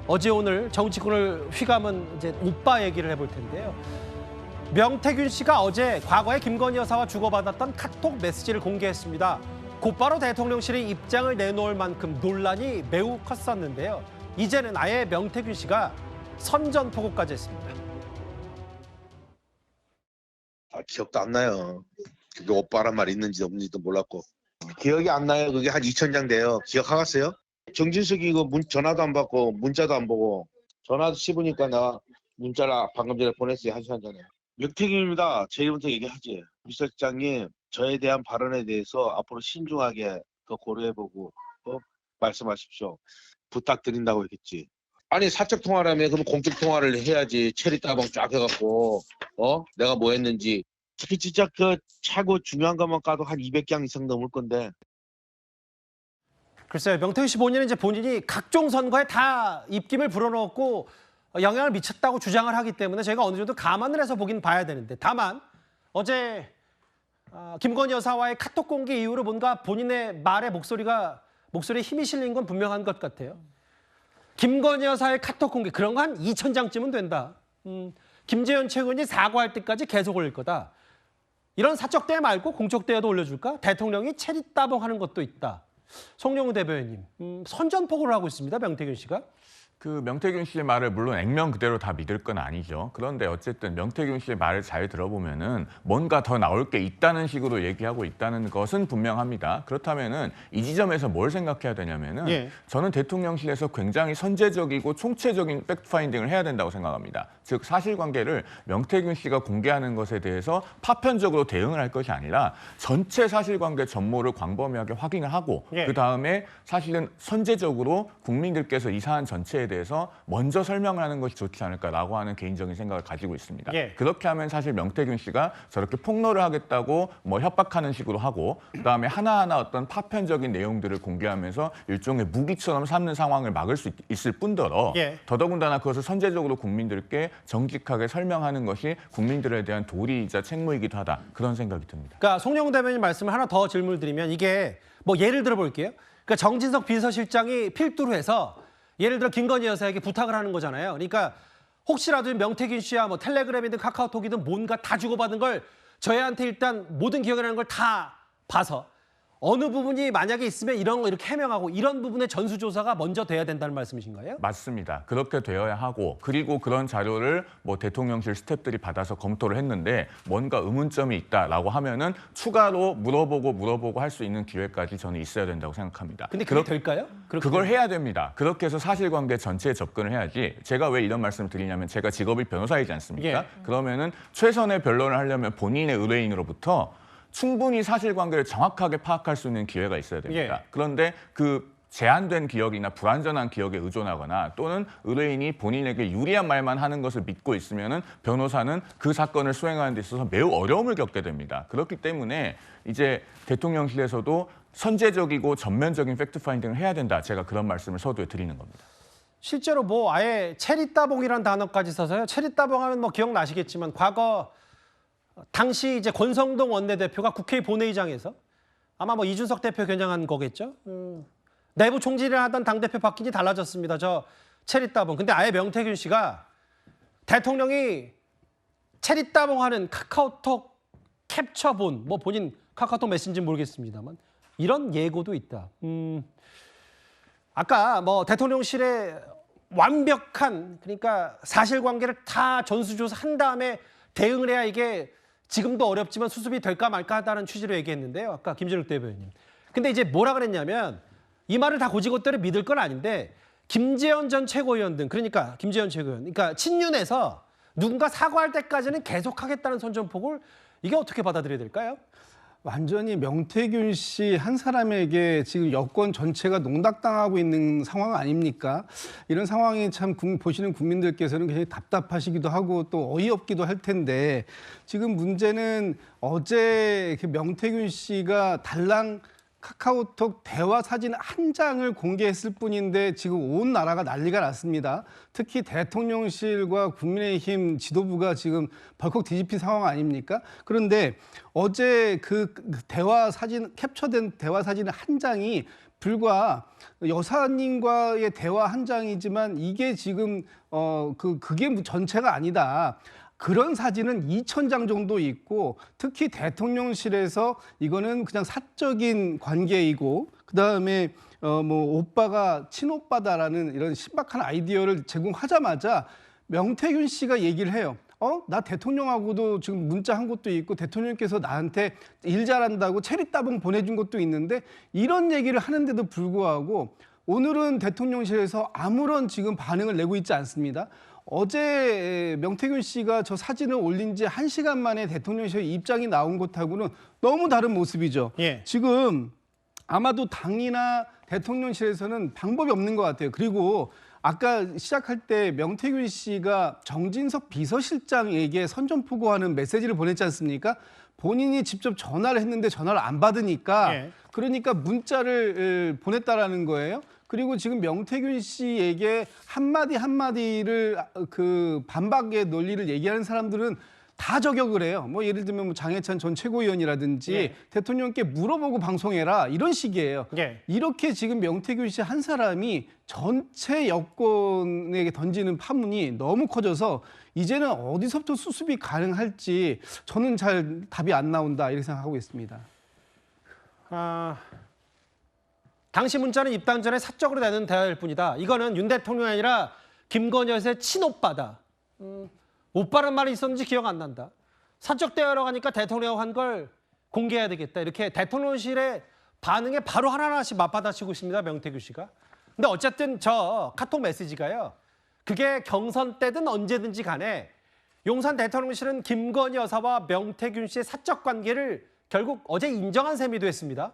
어제 오늘 정치권을 휘감은 이제 오빠 얘기를 해볼 텐데요. 명태균 씨가 어제 과거에 김건희 여사와 주고받았던 카톡 메시지를 공개했습니다. 곧바로 대통령실이 입장을 내놓을 만큼 논란이 매우 컸었는데요. 이제는 아예 명태균 씨가 선전포고까지 했습니다. 기억도 안 나요. 그게 오빠란 말 있는지 없는지도 몰랐고. 기억이 안 나요. 그게 한 2,000장 돼요. 기억하겠어요? 정진석이 이거 전화도 안 받고 문자도 안 보고, 전화도 씹으니까 나 문자를 방금 전에 보냈어요. 1시간 전에. 명태균입니다. 제 이름부터 얘기하지. 비서실장님, 저에 대한 발언에 대해서 앞으로 신중하게 더 고려해보고 말씀하십시오. 부탁드린다고 했겠지. 아니 사적 통화라며 그럼 공적 통화를 해야지. 체리 따봉 쫙 해갖고 내가 뭐 했는지. 특히 진짜 그 최고 중요한 것만 까도 한 200장 이상 넘을 건데. 글쎄요, 명태균 씨 본인은 이제 본인이 각종 선거에 다 입김을 불어넣었고 영향을 미쳤다고 주장을 하기 때문에 저희가 어느 정도 감안을 해서 보긴 봐야 되는데, 다만 어제 김건희 여사와의 카톡 공개 이후로 뭔가 본인의 말에 목소리에 힘이 실린 건 분명한 것 같아요. 김건희 여사의 카톡 공개, 그런 거 한 2,000장쯤은 된다. 김재현 최고위원이 사과할 때까지 계속 올릴 거다. 이런 사적 대회 말고 공적 대회도 올려줄까? 대통령이 체리 따봉하는 것도 있다. 송영우 대변인님, 선전포고를 하고 있습니다. 명태균 씨가. 그 명태균 씨의 말을 물론 액면 그대로 다 믿을 건 아니죠. 그런데 어쨌든 명태균 씨의 말을 잘 들어보면은 뭔가 더 나올 게 있다는 식으로 얘기하고 있다는 것은 분명합니다. 그렇다면은 이 지점에서 뭘 생각해야 되냐면은 예. 저는 대통령실에서 굉장히 선제적이고 총체적인 팩트 파인딩을 해야 된다고 생각합니다. 즉 사실관계를 명태균 씨가 공개하는 것에 대해서 파편적으로 대응을 할 것이 아니라 전체 사실관계 전모를 광범위하게 확인을 하고 예. 그다음에 사실은 선제적으로 국민들께서 이 사안 전체에 대해서 먼저 설명을 하는 것이 좋지 않을까라고 하는 개인적인 생각을 가지고 있습니다. 예. 그렇게 하면 사실 명태균 씨가 저렇게 폭로를 하겠다고 뭐 협박하는 식으로 하고 그다음에 하나하나 어떤 파편적인 내용들을 공개하면서 일종의 무기처럼 삼는 상황을 막을 수 있을 뿐더러 예. 더더군다나 그것을 선제적으로 국민들께 정직하게 설명하는 것이 국민들에 대한 도리이자 책무이기도 하다. 그런 생각이 듭니다. 그러니까 송영우 대변인 말씀을 하나 더 질문을 드리면 이게 뭐 예를 들어 볼게요. 그러니까 정진석 비서실장이 필두로 해서 예를 들어 김건희 여사에게 부탁을 하는 거잖아요. 그러니까 혹시라도 명태균 씨야 뭐 텔레그램이든 카카오톡이든 뭔가 다 주고받은 걸 저희한테 일단 모든 기억이라는 걸 다 봐서 어느 부분이 만약에 있으면 이런 거 이렇게 해명하고 이런 부분의 전수조사가 먼저 돼야 된다는 말씀이신가요? 맞습니다. 그렇게 되어야 하고 그리고 그런 자료를 뭐 대통령실 스태프들이 받아서 검토를 했는데 뭔가 의문점이 있다라고 하면은 추가로 물어보고 할 수 있는 기회까지 저는 있어야 된다고 생각합니다. 근데 그게 될까요? 그걸 해야 됩니다. 그렇게 해서 사실관계 전체에 접근을 해야지. 제가 왜 이런 말씀을 드리냐면 제가 직업이 변호사이지 않습니까? 예. 그러면은 최선의 변론을 하려면 본인의 의뢰인으로부터 충분히 사실관계를 정확하게 파악할 수 있는 기회가 있어야 됩니다. 예. 그런데 그 제한된 기억이나 불완전한 기억에 의존하거나 또는 의뢰인이 본인에게 유리한 말만 하는 것을 믿고 있으면은 변호사는 그 사건을 수행하는 데 있어서 매우 어려움을 겪게 됩니다. 그렇기 때문에 이제 대통령실에서도 선제적이고 전면적인 팩트 파인딩을 해야 된다. 제가 그런 말씀을 서두에 드리는 겁니다. 실제로 뭐 아예 체리따봉이라는 단어까지 써서요. 체리따봉하면 뭐 기억나시겠지만 과거 당시 이제 권성동 원내대표가 국회 본회의장에서 아마 뭐 이준석 대표 겨냥한 거겠죠. 내부 총질을 하던 당대표 바뀐이 달라졌습니다. 저 체리따봉. 근데 아예 명태균 씨가 대통령이 체리따봉하는 카카오톡 캡처본, 뭐 본인 카카오톡 메신지는 모르겠습니다만 이런 예고도 있다. 아까 뭐 대통령실에 완벽한 그러니까 사실관계를 다 전수조사한 다음에 대응을 해야 이게 지금도 어렵지만 수습이 될까 말까 하다는 취지로 얘기했는데요. 아까 김진욱 대변인. 근데 이제 뭐라 그랬냐면 이 말을 다 고지고대로 믿을 건 아닌데 김재현 전 최고위원 등 그러니까 김재현 최고위원 그러니까 친윤에서 누군가 사과할 때까지는 계속하겠다는 선전포고를 이게 어떻게 받아들여야 될까요? 완전히 명태균 씨 한 사람에게 지금 여권 전체가 농락당하고 있는 상황 아닙니까? 이런 상황이 참 보시는 국민들께서는 굉장히 답답하시기도 하고 또 어이없기도 할 텐데 지금 문제는 어제 명태균 씨가 달랑 카카오톡 대화 사진 한 장을 공개했을 뿐인데 지금 온 나라가 난리가 났습니다. 특히 대통령실과 국민의힘 지도부가 지금 벌컥 뒤집힌 상황 아닙니까? 그런데 어제 그 대화 사진 캡처된 대화 사진 한 장이 불과 여사님과의 대화 한 장이지만 이게 지금 그게 전체가 아니다. 그런 사진은 2,000장 정도 있고 특히 대통령실에서 이거는 그냥 사적인 관계이고 그다음에 뭐 오빠가 친오빠다라는 이런 신박한 아이디어를 제공하자마자 명태균 씨가 얘기를 해요. 나 대통령하고도 지금 문자 한 것도 있고 대통령께서 나한테 일 잘한다고 체리따봉 보내준 것도 있는데 이런 얘기를 하는데도 불구하고 오늘은 대통령실에서 아무런 지금 반응을 내고 있지 않습니다. 어제 명태균 씨가 저 사진을 올린 지 1시간 만에 대통령실 입장이 나온 것하고는 너무 다른 모습이죠. 예. 지금 아마도 당이나 대통령실에서는 방법이 없는 것 같아요. 그리고 아까 시작할 때 명태균 씨가 정진석 비서실장에게 선전포고하는 메시지를 보냈지 않습니까? 본인이 직접 전화를 했는데 전화를 안 받으니까 예. 그러니까 문자를 보냈다라는 거예요. 그리고 지금 명태균 씨에게 한마디를 그 반박의 논리를 얘기하는 사람들은 다 저격을 해요. 뭐 예를 들면 뭐 장해찬 전 최고위원이라든지 예. 대통령께 물어보고 방송해라 이런 식이에요. 예. 이렇게 지금 명태균 씨 한 사람이 전체 여권에게 던지는 파문이 너무 커져서 이제는 어디서부터 수습이 가능할지 저는 잘 답이 안 나온다 이렇게 생각하고 있습니다. 당시 문자는 입당 전에 사적으로 내는 대화일 뿐이다. 이거는 윤 대통령이 아니라 김건희 여사의 친오빠다. 오빠란 말이 있었는지 기억 안 난다. 사적 대화라고 하니까 대통령하고 한 걸 공개해야 되겠다. 이렇게 대통령실의 반응에 바로 하나하나씩 맞받아치고 있습니다. 명태균 씨가. 근데 어쨌든 저 카톡 메시지가요. 그게 경선 때든 언제든지 간에 용산 대통령실은 김건희 여사와 명태균 씨의 사적 관계를 결국 어제 인정한 셈이 됐습니다.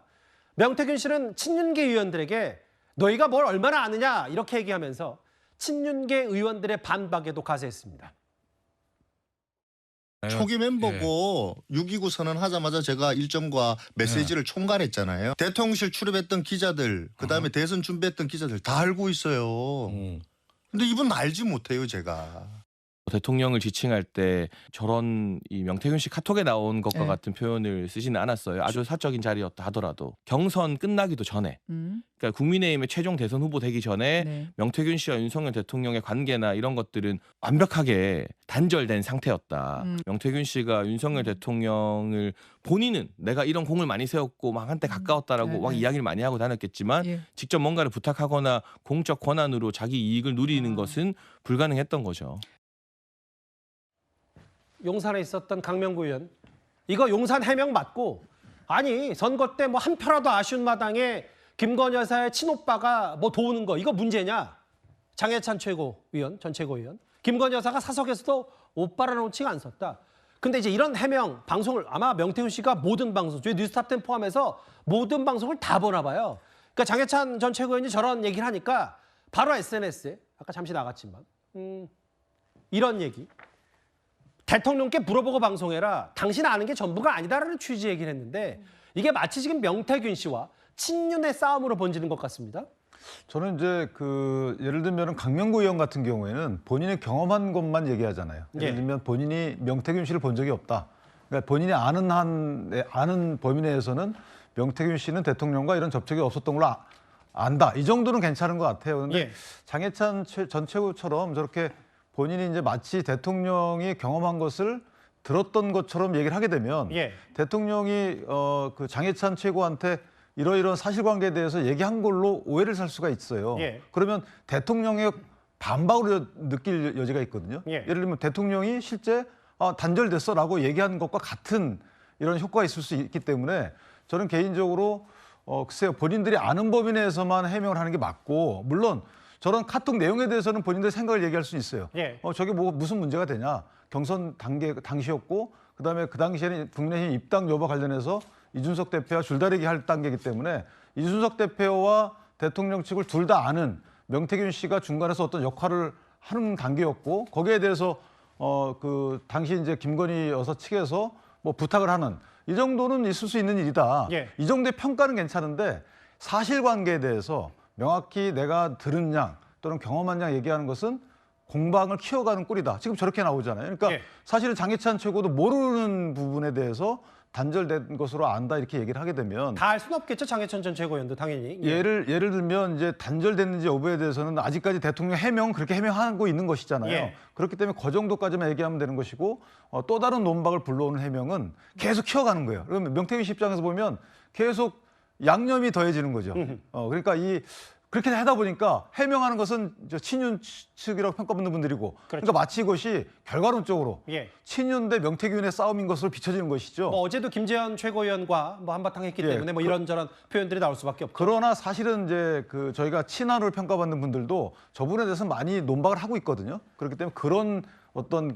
명태균 씨는 친윤계 의원들에게 너희가 뭘 얼마나 아느냐 이렇게 얘기하면서 친윤계 의원들의 반박에도 가세했습니다. 초기 멤버고 6.29 선언하자마자 제가 일정과 메시지를 총괄했잖아요. 대통령실 출입했던 기자들, 그다음에 대선 준비했던 기자들 다 알고 있어요. 근데 이분 알지 못해요, 제가. 대통령을 지칭할 때 저런 이 명태균 씨 카톡에 나온 것과 같은 표현을 쓰지는 않았어요. 아주 사적인 자리였다 하더라도 경선 끝나기도 전에, 그러니까 국민의힘의 최종 대선 후보 되기 전에 명태균 씨와 윤석열 대통령의 관계나 이런 것들은 완벽하게 단절된 상태였다. 명태균 씨가 윤석열 대통령을 본인은 내가 이런 공을 많이 세웠고 막 한때 가까웠다라고 막 이야기를 많이 하고 다녔겠지만 직접 뭔가를 부탁하거나 공적 권한으로 자기 이익을 누리는 것은 불가능했던 거죠. 용산에 있었던 강명구 의원. 이거 용산 해명 맞고 아니 선거 때 뭐 한 표라도 아쉬운 마당에 김건희 여사의 친오빠가 뭐 도우는 거 이거 문제냐. 장해찬 최고위원, 전 최고위원. 김건희 여사가 사석에서도 오빠라는 호칭 안 썼다. 근데 이제 이런 해명 방송을 아마 명태균 씨가 모든 방송, 저희 뉴스탑10 포함해서 모든 방송을 다 보나 봐요. 그러니까 장해찬 전 최고위원이 저런 얘기를 하니까 바로 SNS에 아까 잠시 나갔지만 이런 얘기. 대통령께 물어보고 방송해라. 당신 아는 게 전부가 아니다라는 취지 얘기를 했는데 이게 마치 지금 명태균 씨와 친윤의 싸움으로 번지는 것 같습니다. 저는 이제 예를 들면 강명구 의원 같은 경우에는 본인이 경험한 것만 얘기하잖아요. 예를 들면 본인이 명태균 씨를 본 적이 없다. 그러니까 본인이 아는 범위 내에서는 명태균 씨는 대통령과 이런 접촉이 없었던 걸로 안다. 이 정도는 괜찮은 것 같아요. 그런데 장해찬 전 최고처럼 저렇게 본인이 이제 마치 대통령이 경험한 것을 들었던 것처럼 얘기를 하게 되면 대통령이 그 장해찬 최고한테 이러이러한 사실관계에 대해서 얘기한 걸로 오해를 살 수가 있어요. 그러면 대통령의 반박으로 느낄 여지가 있거든요. 예를 들면 대통령이 실제 단절됐어라고 얘기한 것과 같은 이런 효과가 있을 수 있기 때문에 저는 개인적으로 글쎄요 본인들이 아는 범위 내에서만 해명을 하는 게 맞고 물론 저런 카톡 내용에 대해서는 본인들 생각을 얘기할 수 있어요. 저게 뭐 무슨 문제가 되냐. 경선 당시였고 그다음에 그 당시에는 국민의힘 입당 여부와 관련해서 이준석 대표와 줄다리기 할 단계이기 때문에 이준석 대표와 대통령 측을 둘 다 아는 명태균 씨가 중간에서 어떤 역할을 하는 단계였고 거기에 대해서 그 당시 이제 김건희 여사 측에서 뭐 부탁을 하는 이 정도는 있을 수 있는 일이다. 이 정도의 평가는 괜찮은데 사실관계에 대해서 명확히 내가 들은 양 또는 경험한 양 얘기하는 것은 공방을 키워가는 꼴이다. 지금 저렇게 나오잖아요. 그러니까 사실은 장해찬 최고도 모르는 부분에 대해서 단절된 것으로 안다 이렇게 얘기를 하게 되면 다 알 수는 없겠죠. 장해찬 전 최고위원도 당연히. 예를 들면 이제 단절됐는지 여부에 대해서는 아직까지 대통령 해명 그렇게 해명하고 있는 것이잖아요. 그렇기 때문에 그 정도까지만 얘기하면 되는 것이고 또 다른 논박을 불러오는 해명은 계속 키워가는 거예요. 그러면 명태균 씨 입장에서 보면 계속 양념이 더해지는 거죠. 그러니까 그렇게 하다 보니까 해명하는 것은 친윤 측이라고 평가받는 분들이고 그러니까 마치 이것이 결과론적으로 친윤 대 명태균의 싸움인 것으로 비춰지는 것이죠. 뭐 어제도 김재현 최고위원과 뭐 한바탕 했기 때문에 뭐 이런저런 표현들이 나올 수밖에 없죠. 그러나 사실은 이제 저희가 친한으로 평가받는 분들도 저 부분에 대해서 많이 논박을 하고 있거든요. 그렇기 때문에 그런 어떤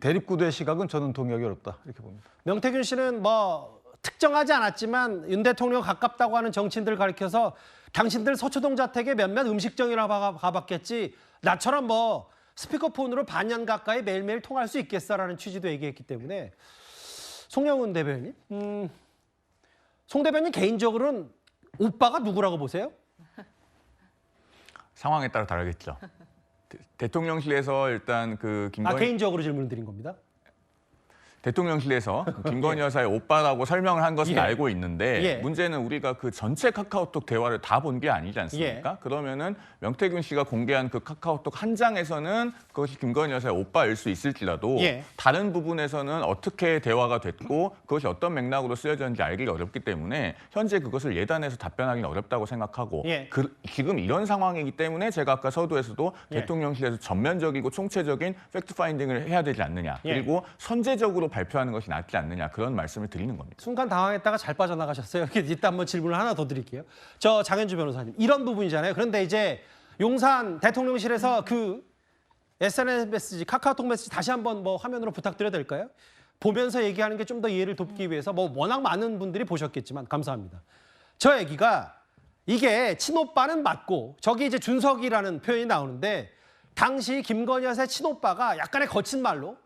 대립구도의 시각은 저는 동의하기 어렵다 이렇게 봅니다. 명태균 씨는 뭐 특정하지 않았지만 윤 대통령 가깝다고 하는 정치인들 가리켜서 당신들 서초동 자택에 몇몇 음식점이나 가봤겠지 나처럼 뭐 스피커폰으로 반년 가까이 매일매일 통화할 수 있겠어라는 취지도 얘기했기 때문에 송영훈 대변인, 송 대변인 개인적으로는 오빠가 누구라고 보세요? 상황에 따라 다르겠죠. 대통령실에서 일단 김건희 개인적으로 질문을 드린 겁니다. 대통령실에서 김건희 여사의 오빠라고 설명을 한 것은 예. 알고 있는데 예. 문제는 우리가 그 전체 카카오톡 대화를 다 본 게 아니지 않습니까? 그러면은 명태균 씨가 공개한 그 카카오톡 한 장에서는 그것이 김건희 여사의 오빠일 수 있을지라도 예. 다른 부분에서는 어떻게 대화가 됐고 그것이 어떤 맥락으로 쓰여졌는지 알기가 어렵기 때문에 현재 그것을 예단해서 답변하기는 어렵다고 생각하고 예. 지금 이런 상황이기 때문에 제가 아까 서두에서도 예. 대통령실에서 전면적이고 총체적인 팩트 파인딩을 해야 되지 않느냐. 예. 그리고 선제적으로 발표하는 것이 낫지 않느냐. 그런 말씀을 드리는 겁니다. 순간 당황했다가 잘 빠져나가셨어요. 이따 한번 질문을 하나 더 드릴게요. 저 장현주 변호사님, 이런 부분이잖아요. 그런데 이제 용산 대통령실에서 그 SNS 메시지, 카카오톡 메시지 다시 한번 뭐 화면으로 부탁드려도 될까요? 보면서 얘기하는 게 좀 더 이해를 돕기 위해서 뭐 워낙 많은 분들이 보셨겠지만 감사합니다. 저 얘기가 이게 친오빠는 맞고 저기 이제 준석이라는 표현이 나오는데 당시 김건희 여사의 친오빠가 약간의 거친 말로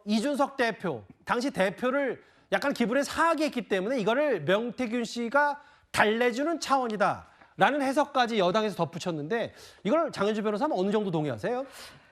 이준석 대표, 당시 대표를 약간 기분에 상하게 했기 때문에 이거를 명태균 씨가 달래주는 차원이다라는 해석까지 여당에서 덧붙였는데 이걸 장현주 변호사는 어느 정도 동의하세요?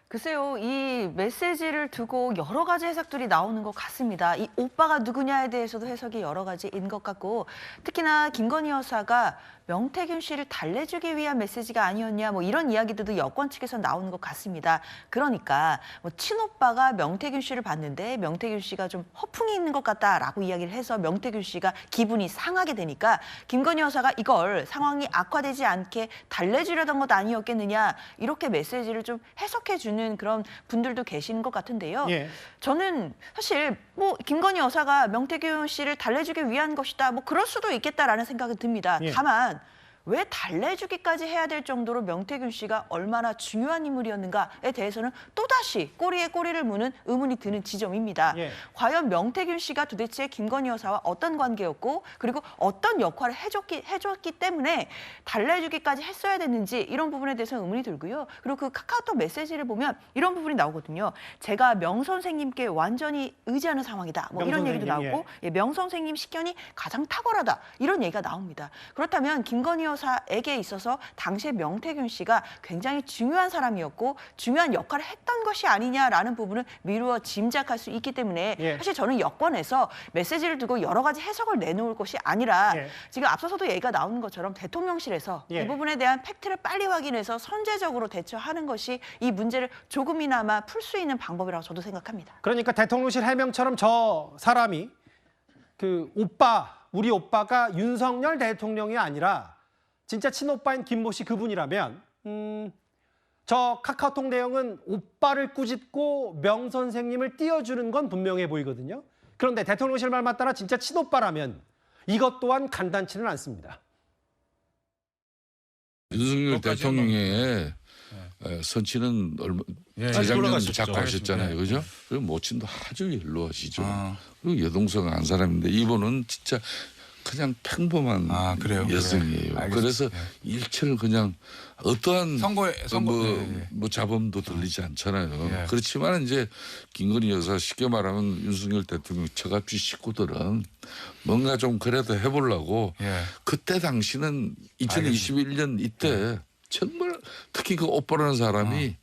글쎄요, 이 메시지를 두고 여러 가지 해석들이 나오는 것 같습니다. 이 오빠가 누구냐에 대해서도 해석이 여러 가지인 것 같고 특히나 김건희 여사가 명태균 씨를 달래주기 위한 메시지가 아니었냐 뭐 이런 이야기들도 여권 측에서 나오는 것 같습니다. 그러니까 뭐 친오빠가 명태균 씨를 봤는데 명태균 씨가 좀 허풍이 있는 것 같다라고 이야기를 해서 명태균 씨가 기분이 상하게 되니까 김건희 여사가 이걸 상황이 악화되지 않게 달래주려던 것 아니었겠느냐 이렇게 메시지를 좀 해석해주는 그런 분들도 계시는 것 같은데요. 예. 저는 사실 뭐 김건희 여사가 명태균 씨를 달래주기 위한 것이다 뭐 그럴 수도 있겠다라는 생각은 듭니다. 예. 다만 왜 달래주기까지 해야 될 정도로 명태균 씨가 얼마나 중요한 인물이었는가에 대해서는 또다시 꼬리에 꼬리를 무는 의문이 드는 지점입니다. 예. 과연 명태균 씨가 도대체 김건희 여사와 어떤 관계였고 그리고 어떤 역할을 해줬기 때문에 달래주기까지 했어야 됐는지 이런 부분에 대해서 의문이 들고요. 그리고 그 카카오톡 메시지를 보면 이런 부분이 나오거든요. 제가 명 선생님께 완전히 의지하는 상황이다. 뭐 이런 얘기도 나오고 예, 명 선생님 식견이 가장 탁월하다. 이런 얘기가 나옵니다. 그렇다면 김건희 여사에게 있어서 당시에 명태균 씨가 굉장히 중요한 사람이었고 중요한 역할을 했던 것이 아니냐라는 부분은 미루어 짐작할 수 있기 때문에 예. 사실 저는 여권에서 메시지를 두고 여러 가지 해석을 내놓을 것이 아니라 예. 지금 앞서서도 얘기가 나오는 것처럼 대통령실에서 예. 이 부분에 대한 팩트를 빨리 확인해서 선제적으로 대처하는 것이 이 문제를 조금이나마 풀 수 있는 방법이라고 저도 생각합니다. 그러니까 대통령실 해명처럼 저 사람이 그 오빠, 우리 오빠가 윤석열 대통령이 아니라 진짜 친오빠인 김모 씨 그분이라면 저 카카오톡 내용은 오빠를 꾸짖고 명 선생님을 띄워주는 건 분명해 보이거든요. 그런데 대통령실 말 맞따라 진짜 친오빠라면 이것 또한 간단치는 않습니다. 윤석열 대통령의 선치는 재작년에 자꾸 하셨잖아요. 그죠? 그리고 모친도 아주 연로하시죠. 그리고 여동생 한 사람인데 이분은 진짜 그냥 평범한 여성이에요. 그래서 일체를 그냥 어떠한 뭐 자범도 들리지 않잖아요. 그렇지만 이제 김건희 여사 쉽게 말하면 윤석열 대통령 처갓집 식구들은 뭔가 좀 그래도 해보려고 그때 당시는 2021년 이때 정말 특히 그 오빠라는 사람이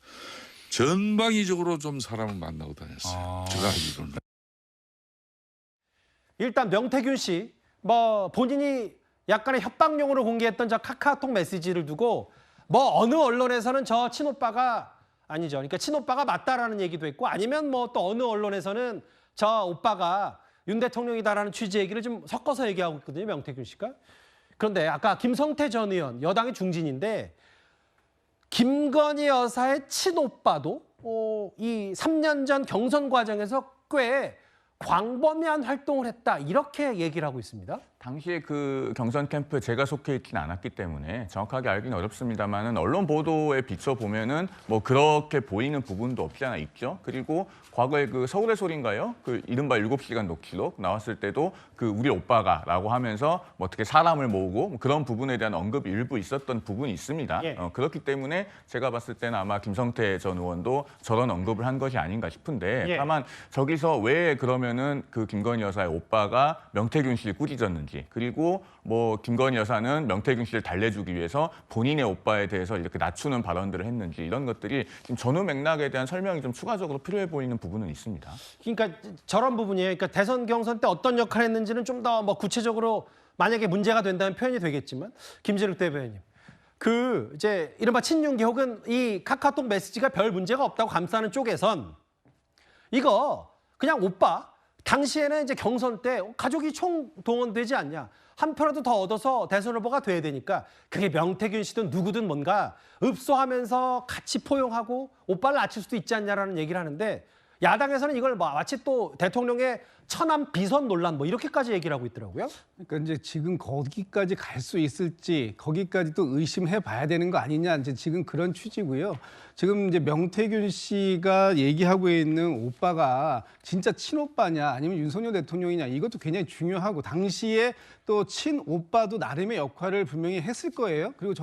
전방위적으로 좀 사람을 만나고 다녔어요. 제가 알기로는. 일단 명태균 씨 뭐 본인이 약간의 협박용으로 공개했던 저 카카오톡 메시지를 두고 뭐 어느 언론에서는 저 친오빠가 아니죠. 그러니까 친오빠가 맞다라는 얘기도 했고 아니면 뭐 또 어느 언론에서는 저 오빠가 윤 대통령이다라는 취지 얘기를 좀 섞어서 얘기하고 있거든요. 명태균 씨가. 그런데 아까 김성태 전 의원 여당의 중진인데 김건희 여사의 친오빠도 이 3년 전 경선 과정에서 꽤 광범위한 활동을 했다 이렇게 얘기를 하고 있습니다. 당시에 그 경선 캠프에 제가 속해 있지는 않았기 때문에 정확하게 알기는 어렵습니다만은 언론 보도에 비춰 보면은 뭐 그렇게 보이는 부분도 없지 않아 있죠. 그리고 과거에 그 서울의 소리인가요? 그 이른바 7시간 녹취록 나왔을 때도 그 우리 오빠가라고 하면서 뭐 어떻게 사람을 모으고 뭐 그런 부분에 대한 언급이 일부 있었던 부분이 있습니다. 그렇기 때문에 제가 봤을 때는 아마 김성태 전 의원도 저런 언급을 한 것이 아닌가 싶은데 다만 저기서 왜 그러면은 그 김건희 여사의 오빠가 명태균 씨를 꾸짖었는지 했는지, 그리고 뭐 김건희 여사는 명태균 씨를 달래주기 위해서 본인의 오빠에 대해서 이렇게 낮추는 발언들을 했는지, 이런 것들이 지금 전후 맥락에 대한 설명이 좀 추가적으로 필요해 보이는 부분은 있습니다. 그러니까 저런 부분이에요. 그러니까 대선 경선 때 어떤 역할을 했는지는 좀 더 뭐 구체적으로 만약에 문제가 된다면 표현이 되겠지만, 김진욱 대변인님, 그 이제 이른바 친윤계 혹은 이 카카오톡 메시지가 별 문제가 없다고 감싸는 쪽에선 이거 그냥 오빠 당시에는 이제 경선 때 가족이 총동원되지 않냐, 한 표라도 더 얻어서 대선 후보가 돼야 되니까 그게 명태균 씨든 누구든 뭔가 읍소하면서 같이 포용하고 오빠를 낮출 수도 있지 않냐라는 얘기를 하는데, 야당에서는 이걸 마치 또 대통령의 처남 비선 논란 뭐 이렇게까지 얘기를 하고 있더라고요. 그러니까 이제 지금 거기까지 갈 수 있을지, 거기까지 또 의심해 봐야 되는 거 아니냐, 이제 지금 그런 취지고요. 지금 이제 명태균 씨가 얘기하고 있는 오빠가 진짜 친오빠냐 아니면 윤석열 대통령이냐, 이것도 굉장히 중요하고, 당시에 또 친오빠도 나름의 역할을 분명히 했을 거예요. 그리고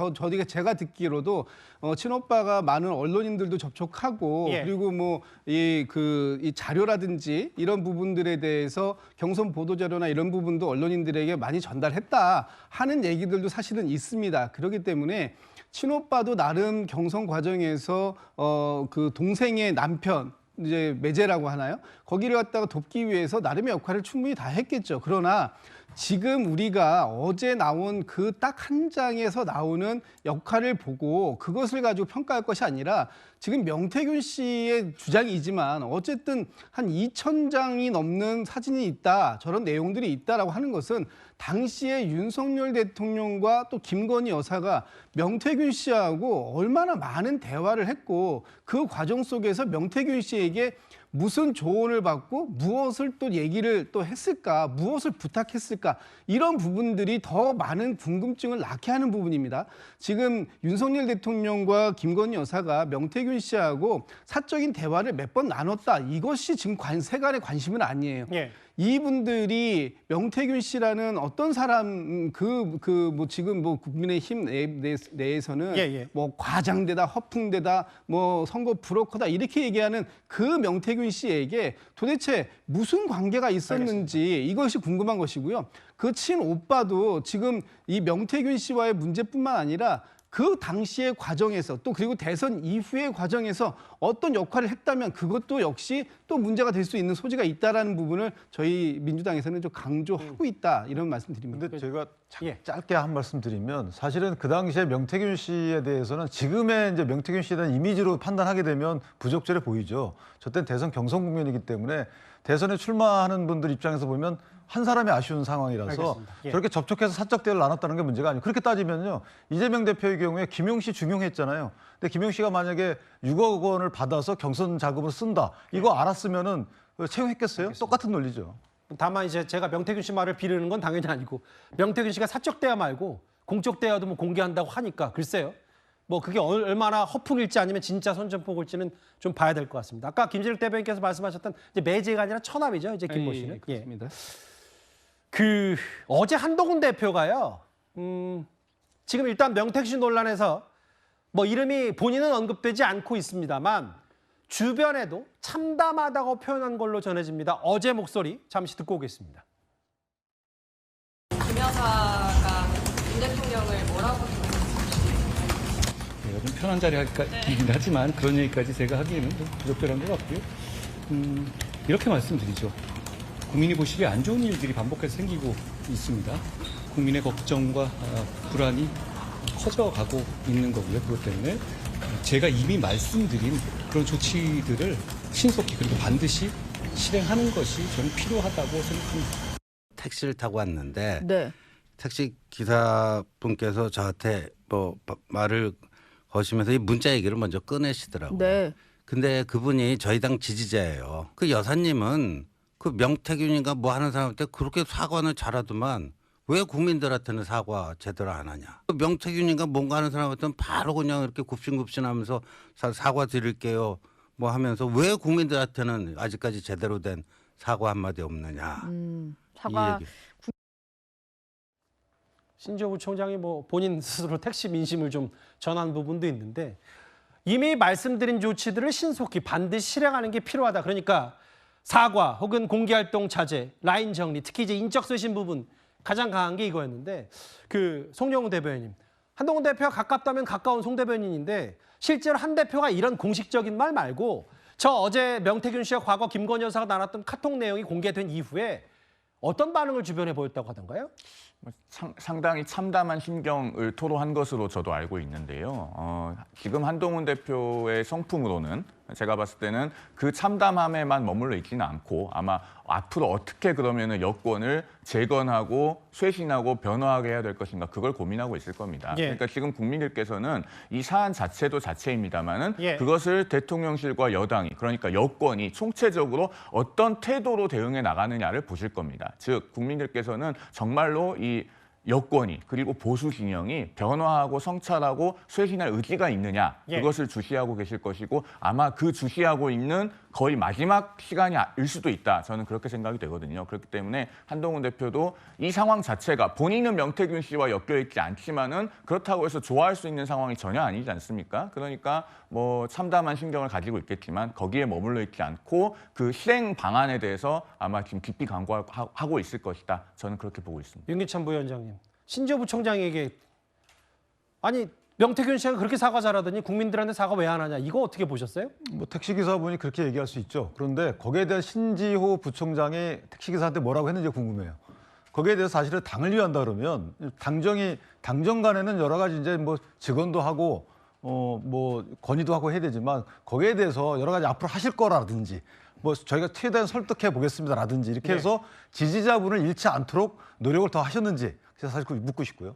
제가 듣기로도 친오빠가 많은 언론인들도 접촉하고, 예. 그리고 뭐 이 자료라든지 이런 부분들에 대해서 경선 보도 자료나 이런 부분도 언론인들에게 많이 전달했다 하는 얘기들도 사실은 있습니다. 그렇기 때문에 친오빠도 나름 경선 과정에서 그 동생의 남편, 이제 매제라고 하나요? 거기를 갖다가 돕기 위해서 나름의 역할을 충분히 다 했겠죠. 그러나 지금 우리가 어제 나온 그 딱 한 장에서 나오는 역할을 보고 그것을 가지고 평가할 것이 아니라, 지금 명태균 씨의 주장이지만 어쨌든 한 2,000장이 넘는 사진이 있다, 저런 내용들이 있다라고 하는 것은 당시에 윤석열 대통령과 또 김건희 여사가 명태균 씨하고 얼마나 많은 대화를 했고, 그 과정 속에서 명태균 씨에게 무슨 조언을 받고 무엇을 또 얘기를 또 했을까, 무엇을 부탁했을까, 이런 부분들이 더 많은 궁금증을 낳게 하는 부분입니다. 지금 윤석열 대통령과 김건희 여사가 명태균 씨하고 사적인 대화를 몇 번 나눴다, 이것이 지금 세간의 관심은 아니에요. 예. 이분들이 명태균 씨라는 어떤 사람, 뭐 지금 뭐 국민의힘 내에서는 뭐 과장되다, 허풍되다, 뭐 선거 브로커다 이렇게 얘기하는 그 명태균 씨에게 도대체 무슨 관계가 있었는지, 알겠습니다. 이것이 궁금한 것이고요. 그 친오빠도 지금 이 명태균 씨와의 문제뿐만 아니라 그 당시의 과정에서, 또 그리고 대선 이후의 과정에서 어떤 역할을 했다면 그것도 역시 또 문제가 될 수 있는 소지가 있다라는 부분을 저희 민주당에서는 좀 강조하고 있다, 이런 말씀드립니다. 근데 제가 짧게 한 말씀 드리면, 사실은 그 당시에 명태균 씨에 대해서는 지금의 이제 명태균 씨에 대한 이미지로 판단하게 되면 부적절해 보이죠. 저때는 대선 경선 국면이기 때문에 대선에 출마하는 분들 입장에서 보면 한 사람이 아쉬운 상황이라서 저렇게 접촉해서 사적 대화를 나눴다는 게 문제가 아니고, 그렇게 따지면요, 이재명 대표의 경우에 김용 씨 중용했잖아요. 근데 김용 씨가 만약에 6억 원을 받아서 경선 자금을 쓴다, 이거 알았으면은 채용했겠어요? 알겠습니다. 똑같은 논리죠. 다만 이제 제가 명태균 씨 말을 비르는 건 당연히 아니고, 명태균 씨가 사적 대화 말고 공적 대화도 뭐 공개한다고 하니까 글쎄요. 뭐 그게 얼마나 허풍일지 아니면 진짜 선전포고일지는 좀 봐야 될 것 같습니다. 아까 김진욱 대변인께서 말씀하셨던 이제 매제가 아니라 처남이죠, 이제 김모 씨는. 그렇습니다. 그 어제 한동훈 대표가요. 지금 일단 명태균 논란에서 뭐 이름이 본인은 언급되지 않고 있습니다만 주변에도 참담하다고 표현한 걸로 전해집니다. 어제 목소리 잠시 듣고 오겠습니다. 김 여사가 윤 대통령을 뭐라고 요즘 편한 자리이긴 하지만 그런 얘기까지 제가 하기에는 좀 부적절한 것 같고요. 이렇게 말씀드리죠. 국민이 보시기에 안 좋은 일들이 반복해서 생기고 있습니다. 국민의 걱정과 불안이 커져가고 있는 거고요. 그것 때문에 제가 이미 말씀드린 그런 조치들을 신속히 그리고 반드시 실행하는 것이 저는 필요하다고 생각합니다. 택시를 타고 왔는데 네. 택시 기사분께서 저한테 뭐 말을 거시면서 이 문자 얘기를 먼저 꺼내시더라고요. 네. 근데 그분이 저희 당 지지자예요. 그 여사님은 그 명태균인가 뭐 하는 사람한테 그렇게 사과는 잘하더만 왜 국민들한테는 사과 제대로 안 하냐. 그 명태균인가 뭔가 하는 사람한테는 바로 그냥 이렇게 굽신굽신하면서 사과 드릴게요 뭐 하면서 왜 국민들한테는 아직까지 제대로 된 사과 한마디 없느냐. 사과. 신지호 부총장이 뭐 본인 스스로 택시 민심을 좀 전한 부분도 있는데, 이미 말씀드린 조치들을 신속히 반드시 실행하는 게 필요하다. 그러니까 사과 혹은 공개활동 자제, 라인 정리, 특히 이제 인적 쇄신 부분, 가장 강한 게 이거였는데 그 송영우 대변인, 한동훈 대표가 가깝다면 가까운 송 대변인인데 실제로 한 대표가 이런 공식적인 말 말고 저 어제 명태균 씨와 과거 김건희 여사가 나눴던 카톡 내용이 공개된 이후에 어떤 반응을 주변에 보였다고 하던가요? 상당히 참담한 심경을 토로한 것으로 저도 알고 있는데요. 지금 한동훈 대표의 성품으로는 제가 봤을 때는 그 참담함에만 머물러 있지는 않고 아마 앞으로 어떻게 그러면은 여권을 재건하고 쇄신하고 변화하게 해야 될 것인가 그걸 고민하고 있을 겁니다. 예. 그러니까 지금 국민들께서는 이 사안 자체도 자체입니다만은 예. 그것을 대통령실과 여당이 그러니까 여권이 총체적으로 어떤 태도로 대응해 나가느냐를 보실 겁니다. 즉 국민들께서는 정말로 이 여권이 그리고 보수 진영이 변화하고 성찰하고 쇄신할 의지가 있느냐 예. 그것을 주시하고 계실 것이고 아마 그 주시하고 있는 거의 마지막 시간일 수도 있다. 저는 그렇게 생각이 되거든요. 그렇기 때문에 한동훈 대표도 이 상황 자체가 본인은 명태균 씨와 엮여있지 않지만은 그렇다고 해서 좋아할 수 있는 상황이 전혀 아니지 않습니까? 그러니까 뭐 참담한 신경을 가지고 있겠지만 거기에 머물러 있지 않고 그 실행 방안에 대해서 아마 지금 깊이 강구하고 있을 것이다. 저는 그렇게 보고 있습니다. 윤기찬 부위원장님, 신지호 부총장에게 아니 명태균 씨가 그렇게 사과 잘하더니 국민들한테 사과 왜 안 하냐 이거 어떻게 보셨어요? 뭐 택시기사분이 그렇게 얘기할 수 있죠. 그런데 거기에 대한 신지호 부총장이 택시기사한테 뭐라고 했는지 궁금해요. 거기에 대해서 사실은 당을 위한다 그러면 당정 간에는 여러 가지 이제 뭐 직원도 하고 뭐 건의도 하고 해야 되지만 거기에 대해서 여러 가지 앞으로 하실 거라든지 뭐 저희가 최대한 설득해 보겠습니다라든지 이렇게 해서 지지자분을 잃지 않도록 노력을 더 하셨는지 제가 사실 묻고 싶고요.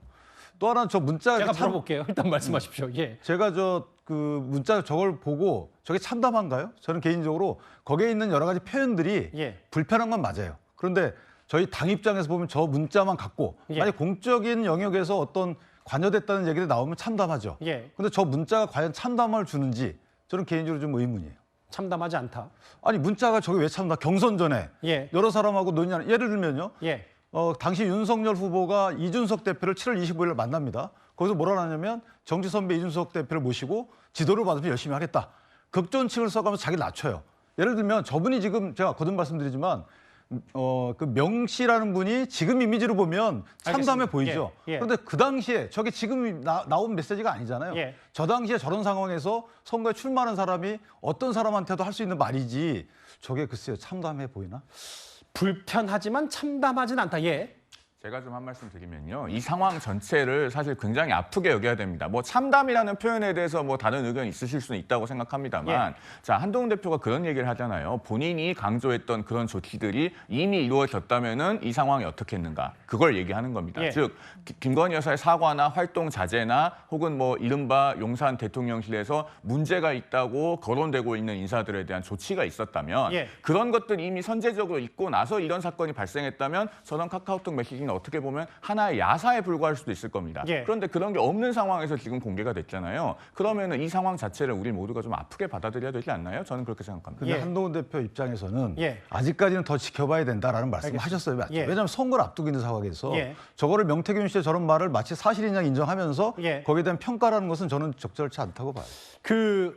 또 하나 저 문자 제가 물어볼게요. 일단 말씀하십시오. 예. 제가 그 문자 저걸 보고 저게 참담한가요? 저는 개인적으로 거기에 있는 여러 가지 표현들이 불편한 건 맞아요. 그런데 저희 당 입장에서 보면 저 문자만 갖고 만약 공적인 영역에서 어떤 관여됐다는 얘기가 나오면 참담하죠. 근데 저 문자가 과연 참담함을 주는지 저는 개인적으로 좀 의문이에요. 참담하지 않다. 아니 문자가 저게 왜 참담? 경선 전에 여러 사람하고 논의하는 예를 들면요. 당시 윤석열 후보가 이준석 대표를 7월 25일 만납니다. 거기서 뭐라 하냐면 정치 선배 이준석 대표를 모시고 지도를 받으면 열심히 하겠다. 극존칭을 써가면서 자기를 낮춰요. 예를 들면 저분이 지금 제가 거듭 말씀드리지만 그 명 씨라는 분이 지금 이미지로 보면 참담해 알겠습니다. 보이죠. 그런데 그 당시에 저게 지금 나온 메시지가 아니잖아요. 저 당시에 저런 상황에서 선거에 출마하는 사람이 어떤 사람한테도 할 수 있는 말이지 저게 글쎄요 참담해 보이나? 불편하지만 참담하진 않다. 제가 좀 한 말씀 드리면요. 이 상황 전체를 사실 굉장히 아프게 여겨야 됩니다. 뭐 참담이라는 표현에 대해서 뭐 다른 의견이 있으실 수는 있다고 생각합니다만 자, 한동훈 대표가 그런 얘기를 하잖아요. 본인이 강조했던 그런 조치들이 이미 이루어졌다면은 이 상황이 어떻게 했는가. 그걸 얘기하는 겁니다. 즉 김건희 여사의 사과나 활동 자제나 혹은 뭐 이른바 용산 대통령실에서 문제가 있다고 거론되고 있는 인사들에 대한 조치가 있었다면 그런 것들이 이미 선제적으로 있고 나서 이런 사건이 발생했다면 저런 카카오톡 메시지는 어떻게 보면 하나의 야사에 불과할 수도 있을 겁니다. 그런데 그런 게 없는 상황에서 지금 공개가 됐잖아요. 그러면 이 상황 자체를 우리 모두가 좀 아프게 받아들여야 되지 않나요? 저는 그렇게 생각합니다. 근데 한동훈 대표 입장에서는 아직까지는 더 지켜봐야 된다라는 말씀을 하셨어요. 맞죠? 왜냐하면 선거를 앞두고 있는 상황에서 저거를 명태균 씨의 저런 말을 마치 사실인 양 인정하면서 거기에 대한 평가라는 것은 저는 적절치 않다고 봐요.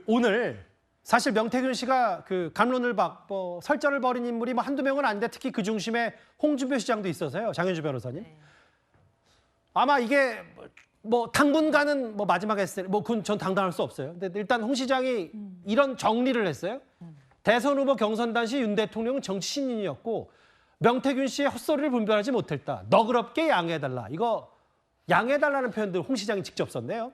오늘 사실 명태균 씨가 그 감론을 받고 설전을 벌인 인물이 뭐 한두 명은 아닌데 특히 그 중심에 홍준표 시장도 있어서요. 장현주 변호사님. 아마 이게 뭐 당분간은 뭐 마지막에 했을 뭐 그건 전 당당할 수 없어요. 근데 일단 홍 시장이 이런 정리를 했어요. 대선 후보 경선 당시 윤 대통령은 정치 신인이었고 명태균 씨의 헛소리를 분별하지 못했다. 너그럽게 양해해달라. 이거 양해해달라는 표현들 홍 시장이 직접 썼네요.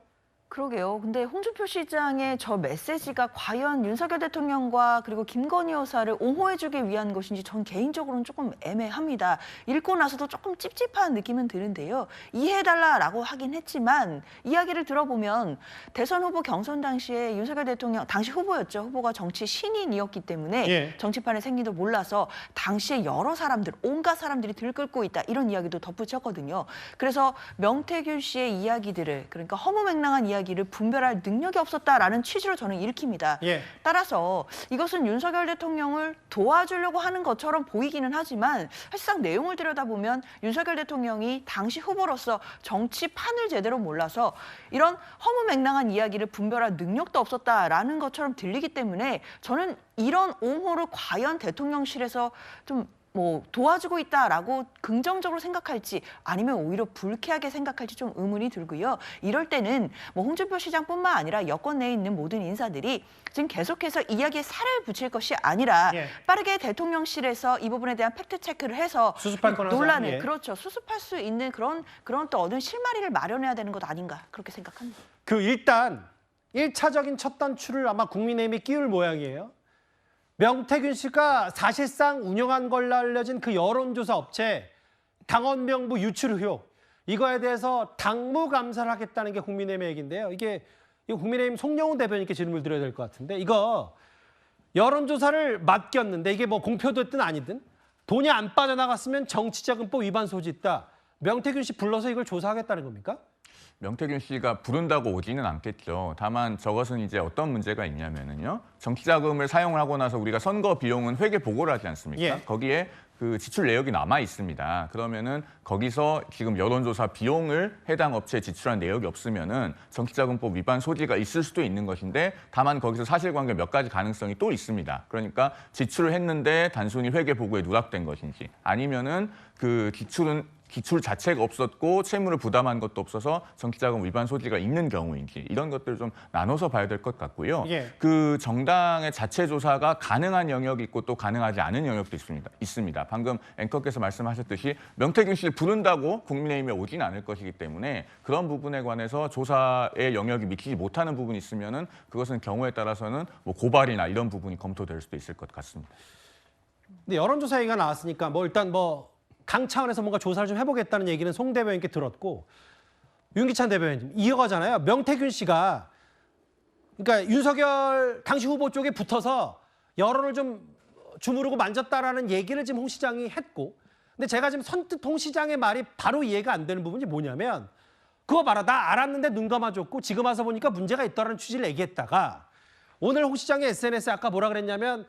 그러게요. 근데 홍준표 시장의 저 메시지가 과연 윤석열 대통령과 그리고 김건희 여사를 옹호해주기 위한 것인지 전 개인적으로는 조금 애매합니다. 읽고 나서도 조금 찝찝한 느낌은 드는데요. 이해해달라라고 하긴 했지만 이야기를 들어보면 대선 후보 경선 당시에 윤석열 대통령, 당시 후보였죠. 후보가 정치 신인이었기 때문에 정치판의 생리도 몰라서 당시에 여러 사람들, 온갖 사람들이 들끓고 있다. 이런 이야기도 덧붙였거든요. 그래서 명태균 씨의 이야기들을 그러니까 허무맹랑한 이야기를 분별할 능력이 없었다라는 취지로 저는 읽힙니다. 따라서 이것은 윤석열 대통령을 도와주려고 하는 것처럼 보이기는 하지만 사실상 내용을 들여다보면 윤석열 대통령이 당시 후보로서 정치판을 제대로 몰라서 이런 허무맹랑한 이야기를 분별할 능력도 없었다라는 것처럼 들리기 때문에 저는 이런 옹호를 과연 대통령실에서 좀 뭐 도와주고 있다라고 긍정적으로 생각할지 아니면 오히려 불쾌하게 생각할지 좀 의문이 들고요. 이럴 때는 뭐 홍준표 시장뿐만 아니라 여권 내에 있는 모든 인사들이 지금 계속해서 이야기에 살을 붙일 것이 아니라 빠르게 대통령실에서 이 부분에 대한 팩트 체크를 해서 수습할 거라서, 논란을 그렇죠. 수습할 수 있는 그런 또 얻은 실마리를 마련해야 되는 것 아닌가 그렇게 생각합니다. 일단 1차적인 첫 단추를 아마 국민의힘이 끼울 모양이에요. 명태균 씨가 사실상 운영한 걸로 알려진 그 여론조사 업체 당원명부 유출 의혹 이거에 대해서 당무 감사를 하겠다는 게 국민의힘의 얘기인데요. 이거 국민의힘 송영훈 대변인께 질문을 드려야 될 것 같은데 이거 여론조사를 맡겼는데 이게 뭐 공표됐든 아니든 돈이 안 빠져나갔으면 정치자금법 위반 소지 있다. 명태균 씨 불러서 이걸 조사하겠다는 겁니까? 명태균 씨가 부른다고 오지는 않겠죠. 다만 저것은 이제 어떤 문제가 있냐면은요. 정치자금을 사용을 하고 나서 우리가 선거 비용은 회계 보고를 하지 않습니까? 거기에 그 지출 내역이 남아 있습니다. 그러면은 거기서 지금 여론조사 비용을 해당 업체에 지출한 내역이 없으면은 정치자금법 위반 소지가 있을 수도 있는 것인데 다만 거기서 사실관계 몇 가지 가능성이 또 있습니다. 그러니까 지출을 했는데 단순히 회계 보고에 누락된 것인지 아니면은 그 기출 자체가 없었고 채무를 부담한 것도 없어서 정치자금 위반 소지가 있는 경우인지 이런 것들을 좀 나눠서 봐야 될 것 같고요. 그 정당의 자체 조사가 가능한 영역이 있고 또 가능하지 않은 영역도 있습니다. 방금 앵커께서 말씀하셨듯이 명태균 씨를 부른다고 국민의힘에 오진 않을 것이기 때문에 그런 부분에 관해서 조사의 영역이 미치지 못하는 부분이 있으면은 그것은 경우에 따라서는 뭐 고발이나 이런 부분이 검토될 수도 있을 것 같습니다. 근데 여론조사 얘기가 나왔으니까 일단 당 차원에서 뭔가 조사를 좀 해보겠다는 얘기는 송 대변인께 들었고 윤기찬 대변인 이어가잖아요. 명태균 씨가 그러니까 윤석열 당시 후보 쪽에 붙어서 여론을 좀 주무르고 만졌다라는 얘기를 지금 홍 시장이 했고 근데 제가 지금 선뜻 홍 시장의 말이 바로 이해가 안 되는 부분이 뭐냐면 그거 봐라 나 알았는데 눈 감아줬고 지금 와서 보니까 문제가 있다는 취지를 얘기했다가 오늘 홍 시장의 SNS에 아까 뭐라 그랬냐면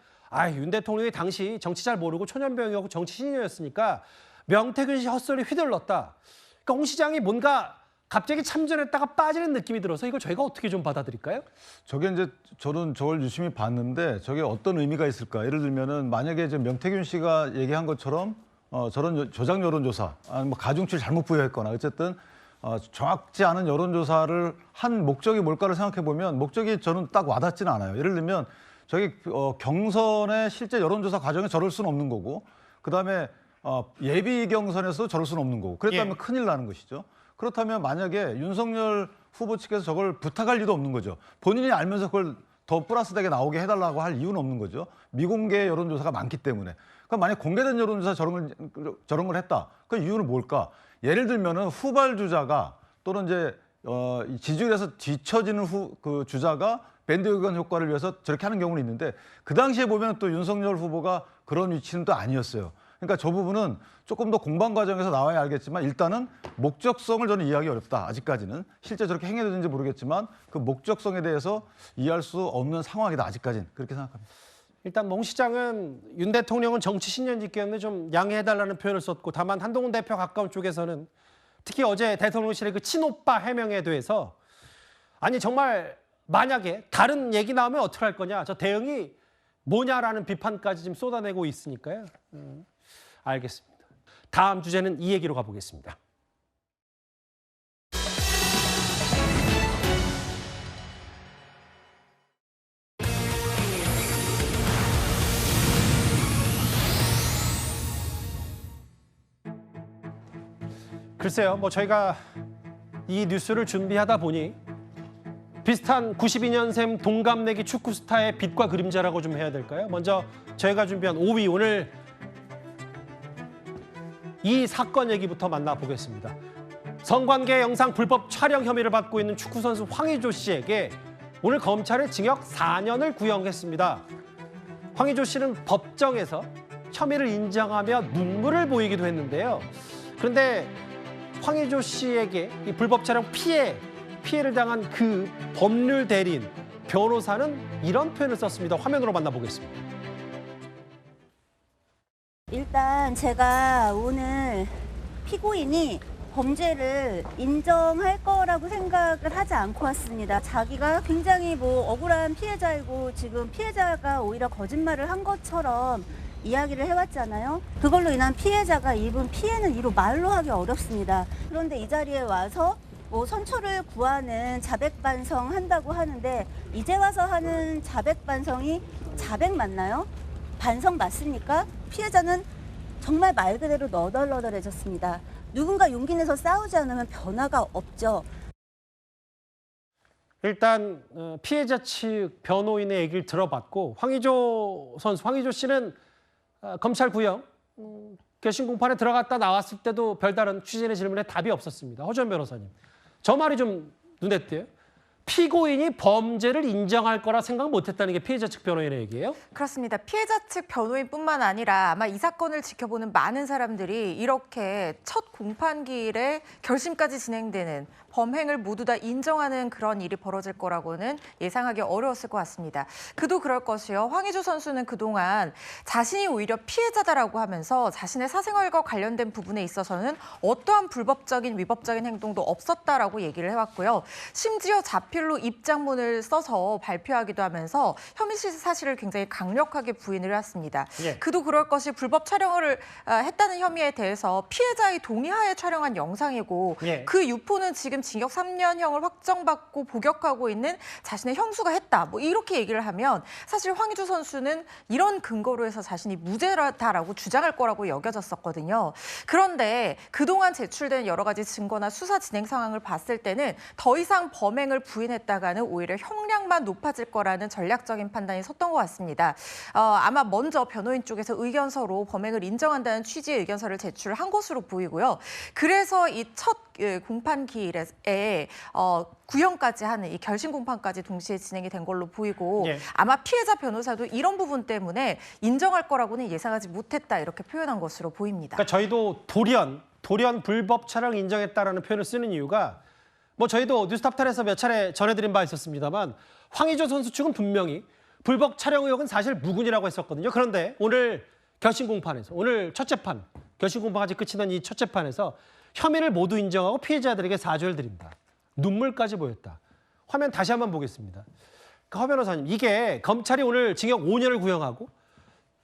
윤 대통령이 당시 정치 잘 모르고 초년병이었고 정치 신인이었으니까 명태균 씨 헛소리 휘둘렀다. 그러니까 홍 시장이 뭔가 갑자기 참전했다가 빠지는 느낌이 들어서 이걸 저희가 어떻게 좀 받아들일까요? 저게 이제 저는 저걸 유심히 봤는데 저게 어떤 의미가 있을까? 예를 들면은 만약에 이제 명태균 씨가 얘기한 것처럼 저런 조작 여론조사, 아니 뭐 가중치를 잘못 부여했거나 어쨌든 정확지 않은 여론조사를 한 목적이 뭘까를 생각해 보면 목적이 저는 딱 와닿지는 않아요. 예를 들면 저기 경선의 실제 여론조사 과정에 저럴 수는 없는 거고 그다음에 예비 경선에서도 저럴 수는 없는 거고 그랬다면 큰일 나는 것이죠. 그렇다면 만약에 윤석열 후보 측에서 저걸 부탁할 리도 없는 거죠. 본인이 알면서 그걸 더 플러스되게 나오게 해달라고 할 이유는 없는 거죠. 미공개 여론조사가 많기 때문에. 그럼 만약 공개된 여론조사 저런 걸 했다. 그 이유는 뭘까? 예를 들면은 후발주자가 또는 이제 지지율에서 뒤처지는 그 주자가 밴드웨건 효과를 위해서 저렇게 하는 경우는 있는데 그 당시에 보면 또 윤석열 후보가 그런 위치는 또 아니었어요. 그러니까 저 부분은 조금 더 공방 과정에서 나와야 알겠지만 일단은 목적성을 저는 이해하기 어렵다. 아직까지는. 실제 저렇게 행해졌는지 모르겠지만 그 목적성에 대해서 이해할 수 없는 상황이다. 아직까지는. 그렇게 생각합니다. 일단 홍 시장은 윤 대통령은 정치 신년직기였는데 좀 양해해달라는 표현을 썼고 다만 한동훈 대표 가까운 쪽에서는 특히 어제 대통령실의 그 친오빠 해명에 대해서 아니 정말 만약에 다른 얘기 나오면 어떻게 할 거냐. 저 대응이 뭐냐라는 비판까지 지금 쏟아내고 있으니까요. 알겠습니다. 다음 주제는 이 얘기로 가보겠습니다. 글쎄요, 저희가 이 뉴스를 준비하다 보니 비슷한 92년생 동갑내기 축구 스타의 빛과 그림자라고 좀 해야 될까요? 먼저 저희가 준비한 5위 오늘 이 사건 얘기부터 만나보겠습니다. 성관계 영상 불법 촬영 혐의를 받고 있는 축구선수 황의조 씨에게 오늘 검찰이 징역 4년을 구형했습니다. 황의조 씨는 법정에서 혐의를 인정하며 눈물을 보이기도 했는데요. 그런데 황의조 씨에게 이 불법 촬영 피해를 당한 그 법률 대리인, 변호사는 이런 표현을 썼습니다. 화면으로 만나보겠습니다. 일단 제가 오늘 피고인이 범죄를 인정할 거라고 생각을 하지 않고 왔습니다. 자기가 굉장히 억울한 피해자이고 지금 피해자가 오히려 거짓말을 한 것처럼 이야기를 해왔잖아요. 그걸로 인한 피해자가 입은 피해는 이루 말로 하기 어렵습니다. 그런데 이 자리에 와서 뭐 선처를 구하는 자백 반성한다고 하는데 이제 와서 하는 자백 반성이 자백 맞나요? 반성 맞습니까? 피해자는 정말 말 그대로 너덜너덜해졌습니다. 누군가 용기 내서 싸우지 않으면 변화가 없죠. 일단 피해자 측 변호인의 얘기를 들어봤고 황의조 씨는 검찰 구형 결심 공판에 들어갔다 나왔을 때도 별다른 취재진의 질문에 답이 없었습니다. 허전 변호사님. 저 말이 좀 눈에 띄어요. 피고인이 범죄를 인정할 거라 생각 못했다는 게 피해자 측 변호인의 얘기예요? 그렇습니다. 피해자 측 변호인뿐만 아니라 아마 이 사건을 지켜보는 많은 사람들이 이렇게 첫 공판기일에 결심까지 진행되는 범행을 모두 다 인정하는 그런 일이 벌어질 거라고는 예상하기 어려웠을 것 같습니다. 그도 그럴 것이요. 황의조 선수는 그동안 자신이 오히려 피해자다라고 하면서 자신의 사생활과 관련된 부분에 있어서는 어떠한 불법적인 위법적인 행동도 없었다라고 얘기를 해왔고요. 심지어 자필로 입장문을 써서 발표하기도 하면서 혐의 사실을 굉장히 강력하게 부인을 해왔습니다. 예. 그도 그럴 것이 불법 촬영을 했다는 혐의에 대해서 피해자의 동의하에 촬영한 영상이고 예. 그 유포는 지금 징역 3년형을 확정받고 복역하고 있는 자신의 형수가 했다. 뭐 이렇게 얘기를 하면 사실 황의조 선수는 이런 근거로 해서 자신이 무죄다라고 주장할 거라고 여겨졌었거든요. 그런데 그동안 제출된 여러 가지 증거나 수사 진행 상황을 봤을 때는 더 이상 범행을 부인했다가는 오히려 형량만 높아질 거라는 전략적인 판단이 섰던 것 같습니다. 아마 먼저 변호인 쪽에서 의견서로 범행을 인정한다는 취지의 의견서를 제출한 것으로 보이고요. 그래서 이 첫 공판 기일에 구형까지 하는 이 결심 공판까지 동시에 진행이 된 걸로 보이고 예. 아마 피해자 변호사도 이런 부분 때문에 인정할 거라고는 예상하지 못했다 이렇게 표현한 것으로 보입니다. 그러니까 저희도 돌연 불법 촬영 인정했다라는 표현을 쓰는 이유가 뭐 저희도 뉴스탑10에서 몇 차례 전해드린 바 있었습니다만 황의조 선수 측은 분명히 불법 촬영 의혹은 사실 무근이라고 했었거든요. 그런데 오늘 결심 공판에서 오늘 첫 재판 결심 공판까지 끝이 난 이 첫 재판에서 혐의를 모두 인정하고 피해자들에게 사죄를 드린다. 눈물까지 보였다. 화면 다시 한번 보겠습니다. 그러니까 허 변호사님, 이게 검찰이 오늘 징역 5년을 구형하고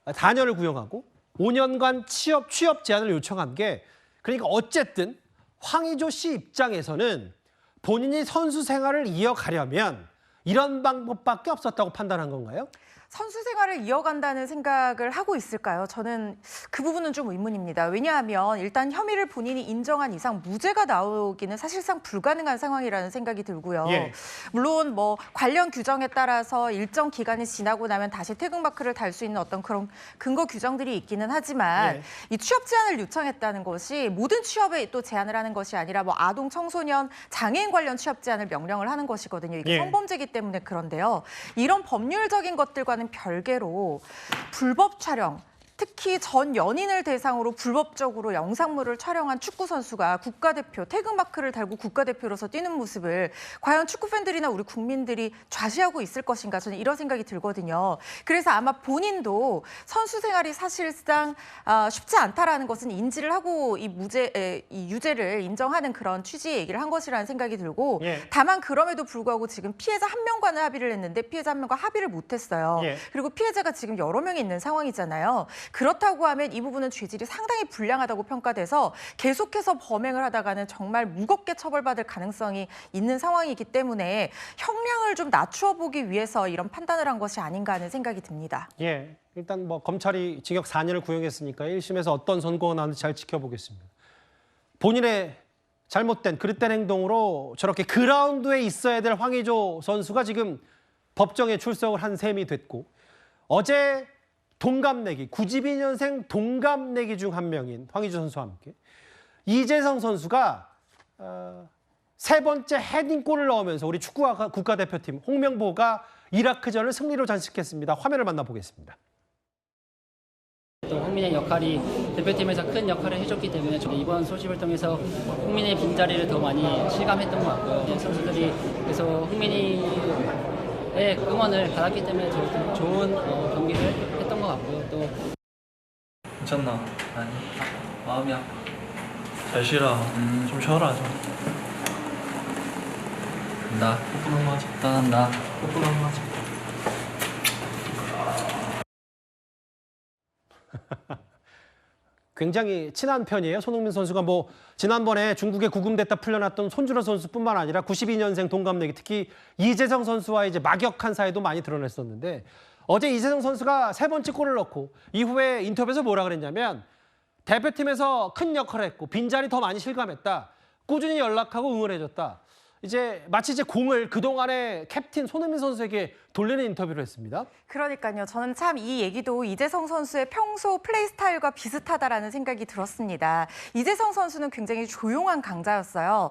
4년을 구형하고 5년간 취업 제한을 요청한 게 그러니까 어쨌든 황의조 씨 입장에서는 본인이 선수 생활을 이어가려면 이런 방법밖에 없었다고 판단한 건가요? 선수 생활을 이어간다는 생각을 하고 있을까요? 저는 그 부분은 좀 의문입니다. 왜냐하면 일단 혐의를 본인이 인정한 이상 무죄가 나오기는 사실상 불가능한 상황이라는 생각이 들고요. 예. 물론 뭐 관련 규정에 따라서 일정 기간이 지나고 나면 다시 태극마크를 달 수 있는 어떤 그런 근거 규정들이 있기는 하지만 예. 이 취업 제한을 요청했다는 것이 모든 취업에 또 제한을 하는 것이 아니라 뭐 아동, 청소년, 장애인 관련 취업 제한을 명령을 하는 것이거든요. 이게 예. 성범죄이기 때문에 그런데요. 이런 법률적인 것들과는 별개로 불법 촬영, 특히 전 연인을 대상으로 불법적으로 영상물을 촬영한 축구 선수가 국가대표 태극마크를 달고 국가대표로서 뛰는 모습을 과연 축구 팬들이나 우리 국민들이 좌시하고 있을 것인가 저는 이런 생각이 들거든요. 그래서 아마 본인도 선수 생활이 사실상 쉽지 않다라는 것은 인지를 하고 이 유죄를 인정하는 그런 취지의 얘기를 한 것이라는 생각이 들고 예. 다만 그럼에도 불구하고 지금 피해자 한 명과는 합의를 했는데 피해자 한 명과 합의를 못했어요. 예. 그리고 피해자가 지금 여러 명이 있는 상황이잖아요. 그렇다고 하면 이 부분은 죄질이 상당히 불량하다고 평가돼서 계속해서 범행을 하다가는 정말 무겁게 처벌받을 가능성이 있는 상황이기 때문에 형량을 좀 낮추어 보기 위해서 이런 판단을 한 것이 아닌가 하는 생각이 듭니다. 예, 일단 뭐 검찰이 징역 4년을 구형했으니까 1심에서 어떤 선고가 나오는지 잘 지켜보겠습니다. 본인의 잘못된 그릇된 행동으로 저렇게 그라운드에 있어야 될 황의조 선수가 지금 법정에 출석을 한 셈이 됐고 어제 동갑내기 92년생 동갑내기 중 한 명인 황의조 선수와 함께 이재성 선수가 세 번째 헤딩골을 넣으면서 우리 축구 국가대표팀 홍명보가 이라크전을 승리로 장식했습니다. 화면을 만나보겠습니다. 또 홍민의 역할이 대표팀에서 큰 역할을 해줬기 때문에 이번 소집을 통해서 홍민의 빈자리를 더 많이 실감했던 것 같고요. 선수들이 그래서 홍민이의 응원을 받았기 때문에 더 좋은 경기를 했던 것 같고요. 또 괜찮나? 아니 마음이 아파. 잘 쉬라. 좀 쉬어라 좀. 간다. 뽀뽀 한번 하자. 떠난다. 뽀뽀 한번 하자. 굉장히 친한 편이에요. 손흥민 선수가 뭐 지난번에 중국에 구금됐다 풀려났던 손준호 선수뿐만 아니라 92년생 동갑내기 특히 이재성 선수와 이제 막역한 사이도 많이 드러냈었는데 어제 이재성 선수가 3번째 골을 넣고 이후에 인터뷰에서 뭐라 그랬냐면 대표팀에서 큰 역할을 했고 빈자리 더 많이 실감했다. 꾸준히 연락하고 응원해줬다. 이제 마치 이제 공을 그동안의 캡틴 손흥민 선수에게 돌리는 인터뷰를 했습니다. 그러니까요. 저는 참 이 얘기도 이재성 선수의 평소 플레이 스타일과 비슷하다라는 생각이 들었습니다. 이재성 선수는 굉장히 조용한 강자였어요.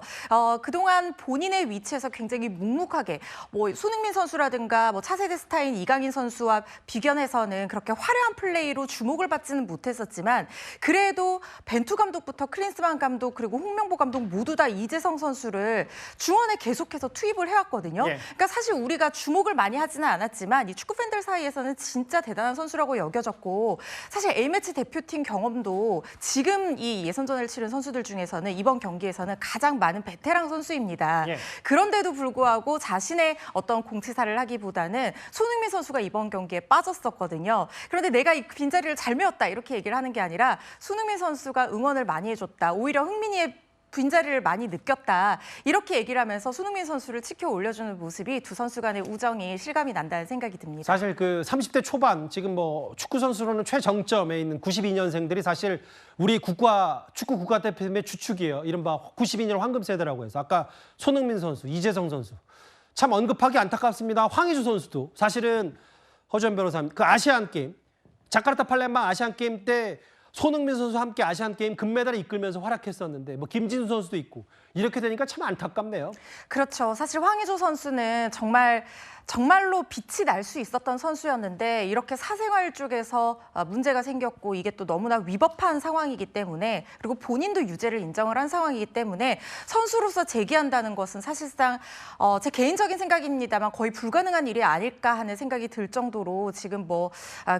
그동안 본인의 위치에서 굉장히 묵묵하게 뭐 손흥민 선수라든가 뭐 차세대 스타인 이강인 선수와 비견해서는 그렇게 화려한 플레이로 주목을 받지는 못했었지만 그래도 벤투 감독부터 클린스만 감독 그리고 홍명보 감독 모두 다 이재성 선수를 중원에 계속해서 투입을 해왔거든요. 예. 그러니까 사실 우리가 주목을 많이 하지는 않았지만 이 축구 팬들 사이에서는 진짜 대단한 선수라고 여겨졌고 사실 A매치 대표팀 경험도 지금 이 예선전을 치른 선수들 중에서는 이번 경기에서는 가장 많은 베테랑 선수입니다. 예. 그런데도 불구하고 자신의 어떤 공치사를 하기보다는 손흥민 선수가 이번 경기에 빠졌었거든요. 그런데 내가 이 빈자리를 잘 메웠다 이렇게 얘기를 하는 게 아니라 손흥민 선수가 응원을 많이 해줬다. 오히려 흥민이의 빈자리를 많이 느꼈다. 이렇게 얘기를 하면서 손흥민 선수를 치켜 올려주는 모습이 두 선수 간의 우정이 실감이 난다는 생각이 듭니다. 사실 그 30대 초반 지금 뭐 축구 선수로는 최정점에 있는 92년생들이 사실 우리 축구 국가대표팀의 주축이에요. 이른바 92년 황금 세대라고 해서 아까 손흥민 선수, 이재성 선수 참 언급하기 안타깝습니다. 황의조 선수도 사실은 허주연 변호사님 그 아시안 게임 자카르타 팔렘방 아시안 게임 때 손흥민 선수와 함께 아시안 게임 금메달을 이끌면서 활약했었는데 뭐 김진수 선수도 있고 이렇게 되니까 참 안타깝네요. 그렇죠. 사실 황의조 선수는 정말로 빛이 날 수 있었던 선수였는데 이렇게 사생활 쪽에서 문제가 생겼고 이게 또 너무나 위법한 상황이기 때문에 그리고 본인도 유죄를 인정을 한 상황이기 때문에 선수로서 재기한다는 것은 사실상 제 개인적인 생각입니다만 거의 불가능한 일이 아닐까 하는 생각이 들 정도로 지금 뭐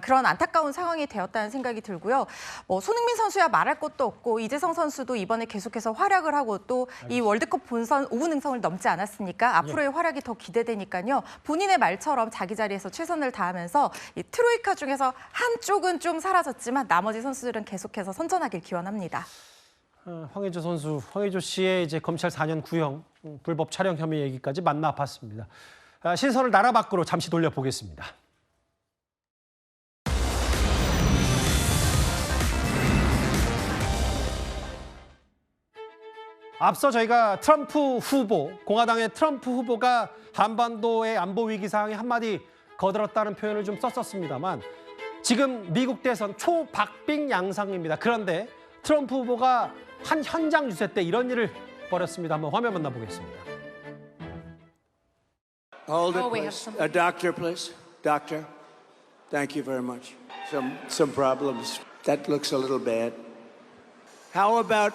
그런 안타까운 상황이 되었다는 생각이 들고요. 뭐 손흥민 선수야 말할 것도 없고 이재성 선수도 이번에 계속해서 활약을 하고 또 이 월드컵 본선 5분 능선을 넘지 않았습니까? 앞으로의 활약이 더 기대되니까요. 본인의 말처럼 자기 자리에서 최선을 다하면서 이 트로이카 중에서 한쪽은 좀 사라졌지만 나머지 선수들은 계속해서 선전하길 기원합니다. 황의조 선수, 황의조 씨의 이제 검찰 4년 구형 불법 촬영 혐의 얘기까지 만나 봤습니다. 시선을 나라 밖으로 잠시 돌려보겠습니다. 앞서 저희가 트럼프 후보, 공화당의 트럼프 후보가 한반도의 안보 위기 상황에 한마디 거들었다는 표현을 좀 썼었습니다만 지금 미국 대선 초박빙 양상입니다. 그런데 트럼프 후보가 한 현장 유세 때 이런 일을 벌였습니다. 한번 화면 만나보겠습니다. Hold it, please. A doctor, please. Doctor, thank you very much. Some problems. That looks a little bad. How about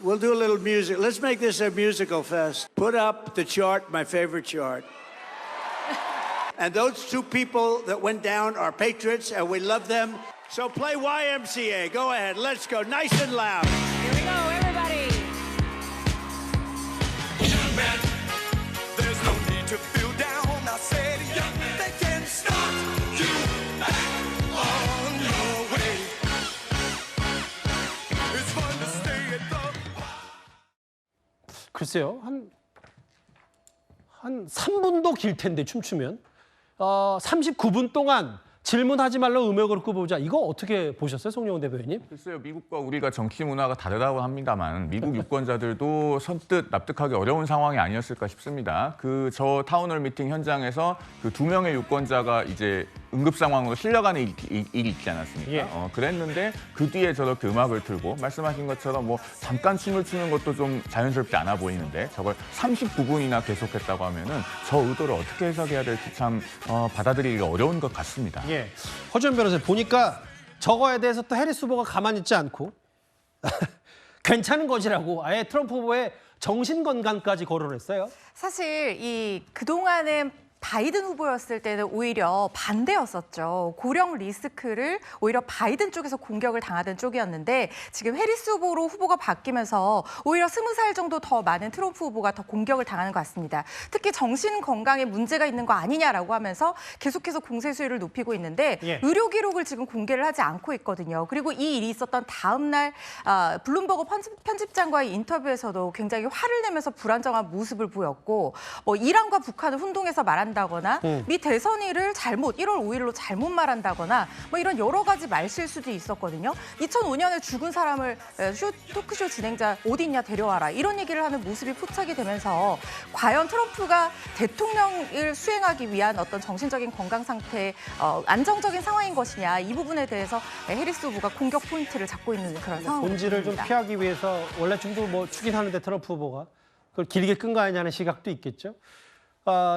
we'll do a little music. Let's make this a musical fest. Put up the chart, my favorite chart. And those two people that went down are patriots, and we love them. So play YMCA. Go ahead. Let's go. Nice and loud. Here we go, everybody. Young man, there's no need to feel down. I said, young man, they can start you back on your way. It's fun to stay at the 글쎄요, 한 3분도 길 텐데 춤추면 39분 동안 질문하지 말로 음역을 끄보자. 이거 어떻게 보셨어요, 송영훈 대변인님? 글쎄요, 미국과 우리가 정치 문화가 다르다고 합니다만 미국 유권자들도 선뜻 납득하기 어려운 상황이 아니었을까 싶습니다. 저 타운홀 미팅 현장에서 그 2명의 유권자가 이제 응급 상황으로 실려가는 일이 있지 않았습니까? 예. 그랬는데 그 뒤에 저렇게 음악을 틀고 말씀하신 것처럼 뭐 잠깐 춤을 추는 것도 좀 자연스럽지 않아 보이는데 저걸 39분이나 계속했다고 하면은 저 의도를 어떻게 해석해야 될지 참 받아들이기 어려운 것 같습니다. 예, 허주연 변호사님 보니까 저거에 대해서 또 해리스 후보가 가만히 있지 않고 괜찮은 것이라고 아예 트럼프 후보의 정신건강까지 거론을 했어요. 사실 이 그동안은 바이든 후보였을 때는 오히려 반대였었죠. 고령 리스크를 오히려 바이든 쪽에서 공격을 당하던 쪽이었는데 지금 해리스 후보가 바뀌면서 오히려 20살 정도 더 많은 트럼프 후보가 더 공격을 당하는 것 같습니다. 특히 정신 건강에 문제가 있는 거 아니냐라고 하면서 계속해서 공세 수위를 높이고 있는데 의료 기록을 지금 공개를 하지 않고 있거든요. 그리고 이 일이 있었던 다음 날 블룸버그 편집장과의 인터뷰에서도 굉장히 화를 내면서 불안정한 모습을 보였고 뭐 이란과 북한을 혼동해서 말한다거나 미 대선일을 1월 5일로 잘못 말한다거나 뭐 이런 여러 가지 말실수도 있었거든요. 2005년에 죽은 사람을 토크쇼 진행자 어디 있냐 데려와라 이런 얘기를 하는 모습이 포착이 되면서 과연 트럼프가 대통령을 수행하기 위한 어떤 정신적인 건강 상태 안정적인 상황인 것이냐 이 부분에 대해서 해리스 후보가 공격 포인트를 잡고 있는 그런 상황입니다. 본질을 좀 피하기 위해서 원래 중도 뭐 추진하는데 트럼프 후보가 그걸 길게 끈 거 아니냐는 시각도 있겠죠.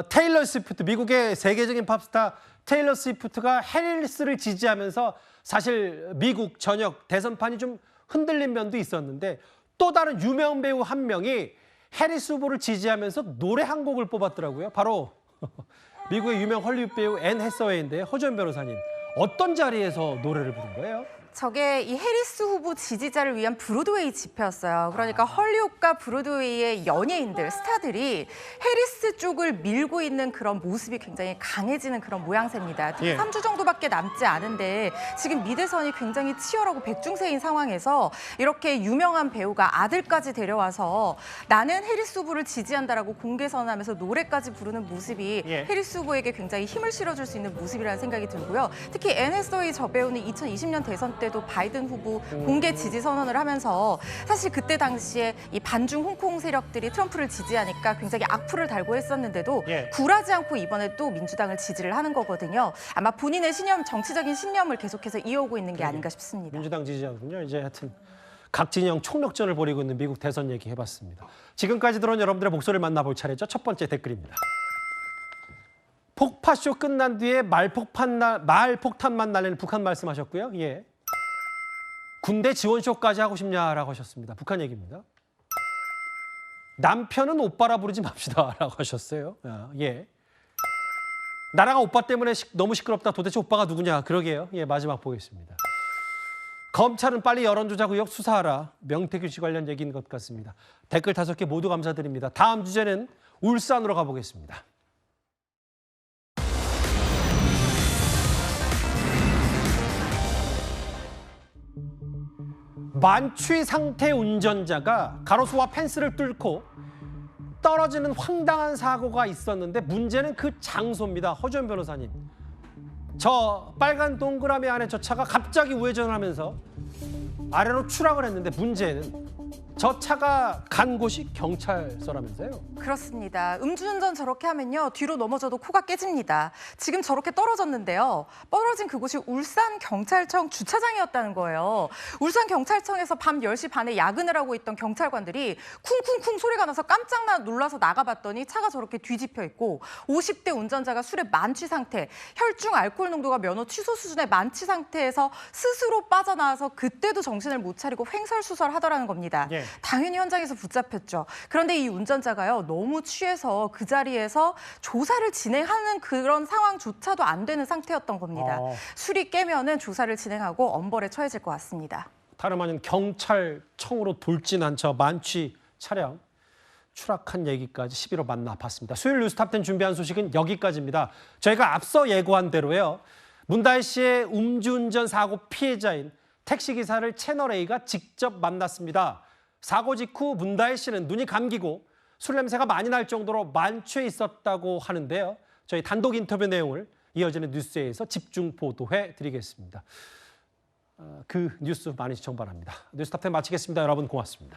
테일러 스위프트, 미국의 세계적인 팝스타 테일러 스위프트가 해리스를 지지하면서 사실 미국 전역 대선판이 좀 흔들린 면도 있었는데 또 다른 유명 배우 한 명이 해리스 후보를 지지하면서 노래 한 곡을 뽑았더라고요. 바로 미국의 유명 헐리우드 배우 앤 해서웨이인데 허주연 변호사님 어떤 자리에서 노래를 부른 거예요? 저게 이 해리스 후보 지지자를 위한 브로드웨이 집회였어요. 그러니까 헐리우드과 브로드웨이의 연예인들, 스타들이 해리스 쪽을 밀고 있는 그런 모습이 굉장히 강해지는 그런 모양새입니다. 3주 정도밖에 남지 않은데 지금 미대선이 굉장히 치열하고 백중세인 상황에서 이렇게 유명한 배우가 아들까지 데려와서 나는 해리스 후보를 지지한다라고 공개 선언하면서 노래까지 부르는 모습이 해리스 후보에게 굉장히 힘을 실어줄 수 있는 모습이라는 생각이 들고요. 특히 앤 해서웨이 저 배우는 2020년 대선 때도 바이든 후보 공개 지지 선언을 하면서 사실 그때 당시에 이 반중 홍콩 세력들이 트럼프를 지지하니까 굉장히 악플을 달고 했었는데도 굴하지 않고 이번에 또 민주당을 지지를 하는 거거든요. 아마 본인의 정치적인 신념을 계속해서 이어오고 있는 게 아닌가 싶습니다. 민주당 지지자군요. 이제 하여튼 각 진영 총력전을 벌이고 있는 미국 대선 얘기 해봤습니다. 지금까지 들어온 여러분들의 목소리를 만나볼 차례죠. 첫 번째 댓글입니다. 폭파쇼 끝난 뒤에 말폭탄만 날리는 북한 말씀하셨고요. 군대 지원쇼까지 하고 싶냐라고 하셨습니다. 북한 얘기입니다. 남편은 오빠라 부르지 맙시다라고 하셨어요. 나라가 오빠 때문에 너무 시끄럽다. 도대체 오빠가 누구냐. 그러게요. 마지막 보겠습니다. 검찰은 빨리 여론조작 의혹 수사하라. 명태균 씨 관련 얘기인 것 같습니다. 댓글 5개 모두 감사드립니다. 다음 주제는 울산으로 가보겠습니다. 만취 상태 운전자가 가로수와 펜스를 뚫고 떨어지는 황당한 사고가 있었는데 문제는 그 장소입니다. 허주연 변호사님. 저 빨간 동그라미 안에 저 차가 갑자기 우회전을 하면서 아래로 추락을 했는데 문제는 저 차가 간 곳이 경찰서라면서요? 그렇습니다. 음주운전 저렇게 하면요. 뒤로 넘어져도 코가 깨집니다. 지금 저렇게 떨어졌는데요. 떨어진 그곳이 울산경찰청 주차장이었다는 거예요. 울산경찰청에서 밤 10시 반에 야근을 하고 있던 경찰관들이 쿵쿵쿵 소리가 나서 깜짝 놀라서 나가봤더니 차가 저렇게 뒤집혀 있고 50대 운전자가 술의 만취 상태, 혈중 알코올 농도가 면허 취소 수준의 만취 상태에서 스스로 빠져나와서 그때도 정신을 못 차리고 횡설수설하더라는 겁니다. 당연히 현장에서 붙잡혔죠. 그런데 이 운전자가요. 너무 취해서 그 자리에서 조사를 진행하는 그런 상황조차도 안 되는 상태였던 겁니다. 술이 깨면은 조사를 진행하고 엄벌에 처해질 것 같습니다. 다름 아닌 경찰청으로 돌진한 저 만취 차량 추락한 얘기까지 11호 만나봤습니다. 수요일 뉴스탑10 준비한 소식은 여기까지입니다. 저희가 앞서 예고한 대로요. 문다혜 씨의 음주운전 사고 피해자인 택시기사를 채널A가 직접 만났습니다. 사고 직후 문다혜 씨는 눈이 감기고 술 냄새가 많이 날 정도로 만취해 있었다고 하는데요. 저희 단독 인터뷰 내용을 이어지는 뉴스에서 집중 보도해 드리겠습니다. 그 뉴스 많이 시청 바랍니다. 뉴스탑10 마치겠습니다. 여러분 고맙습니다.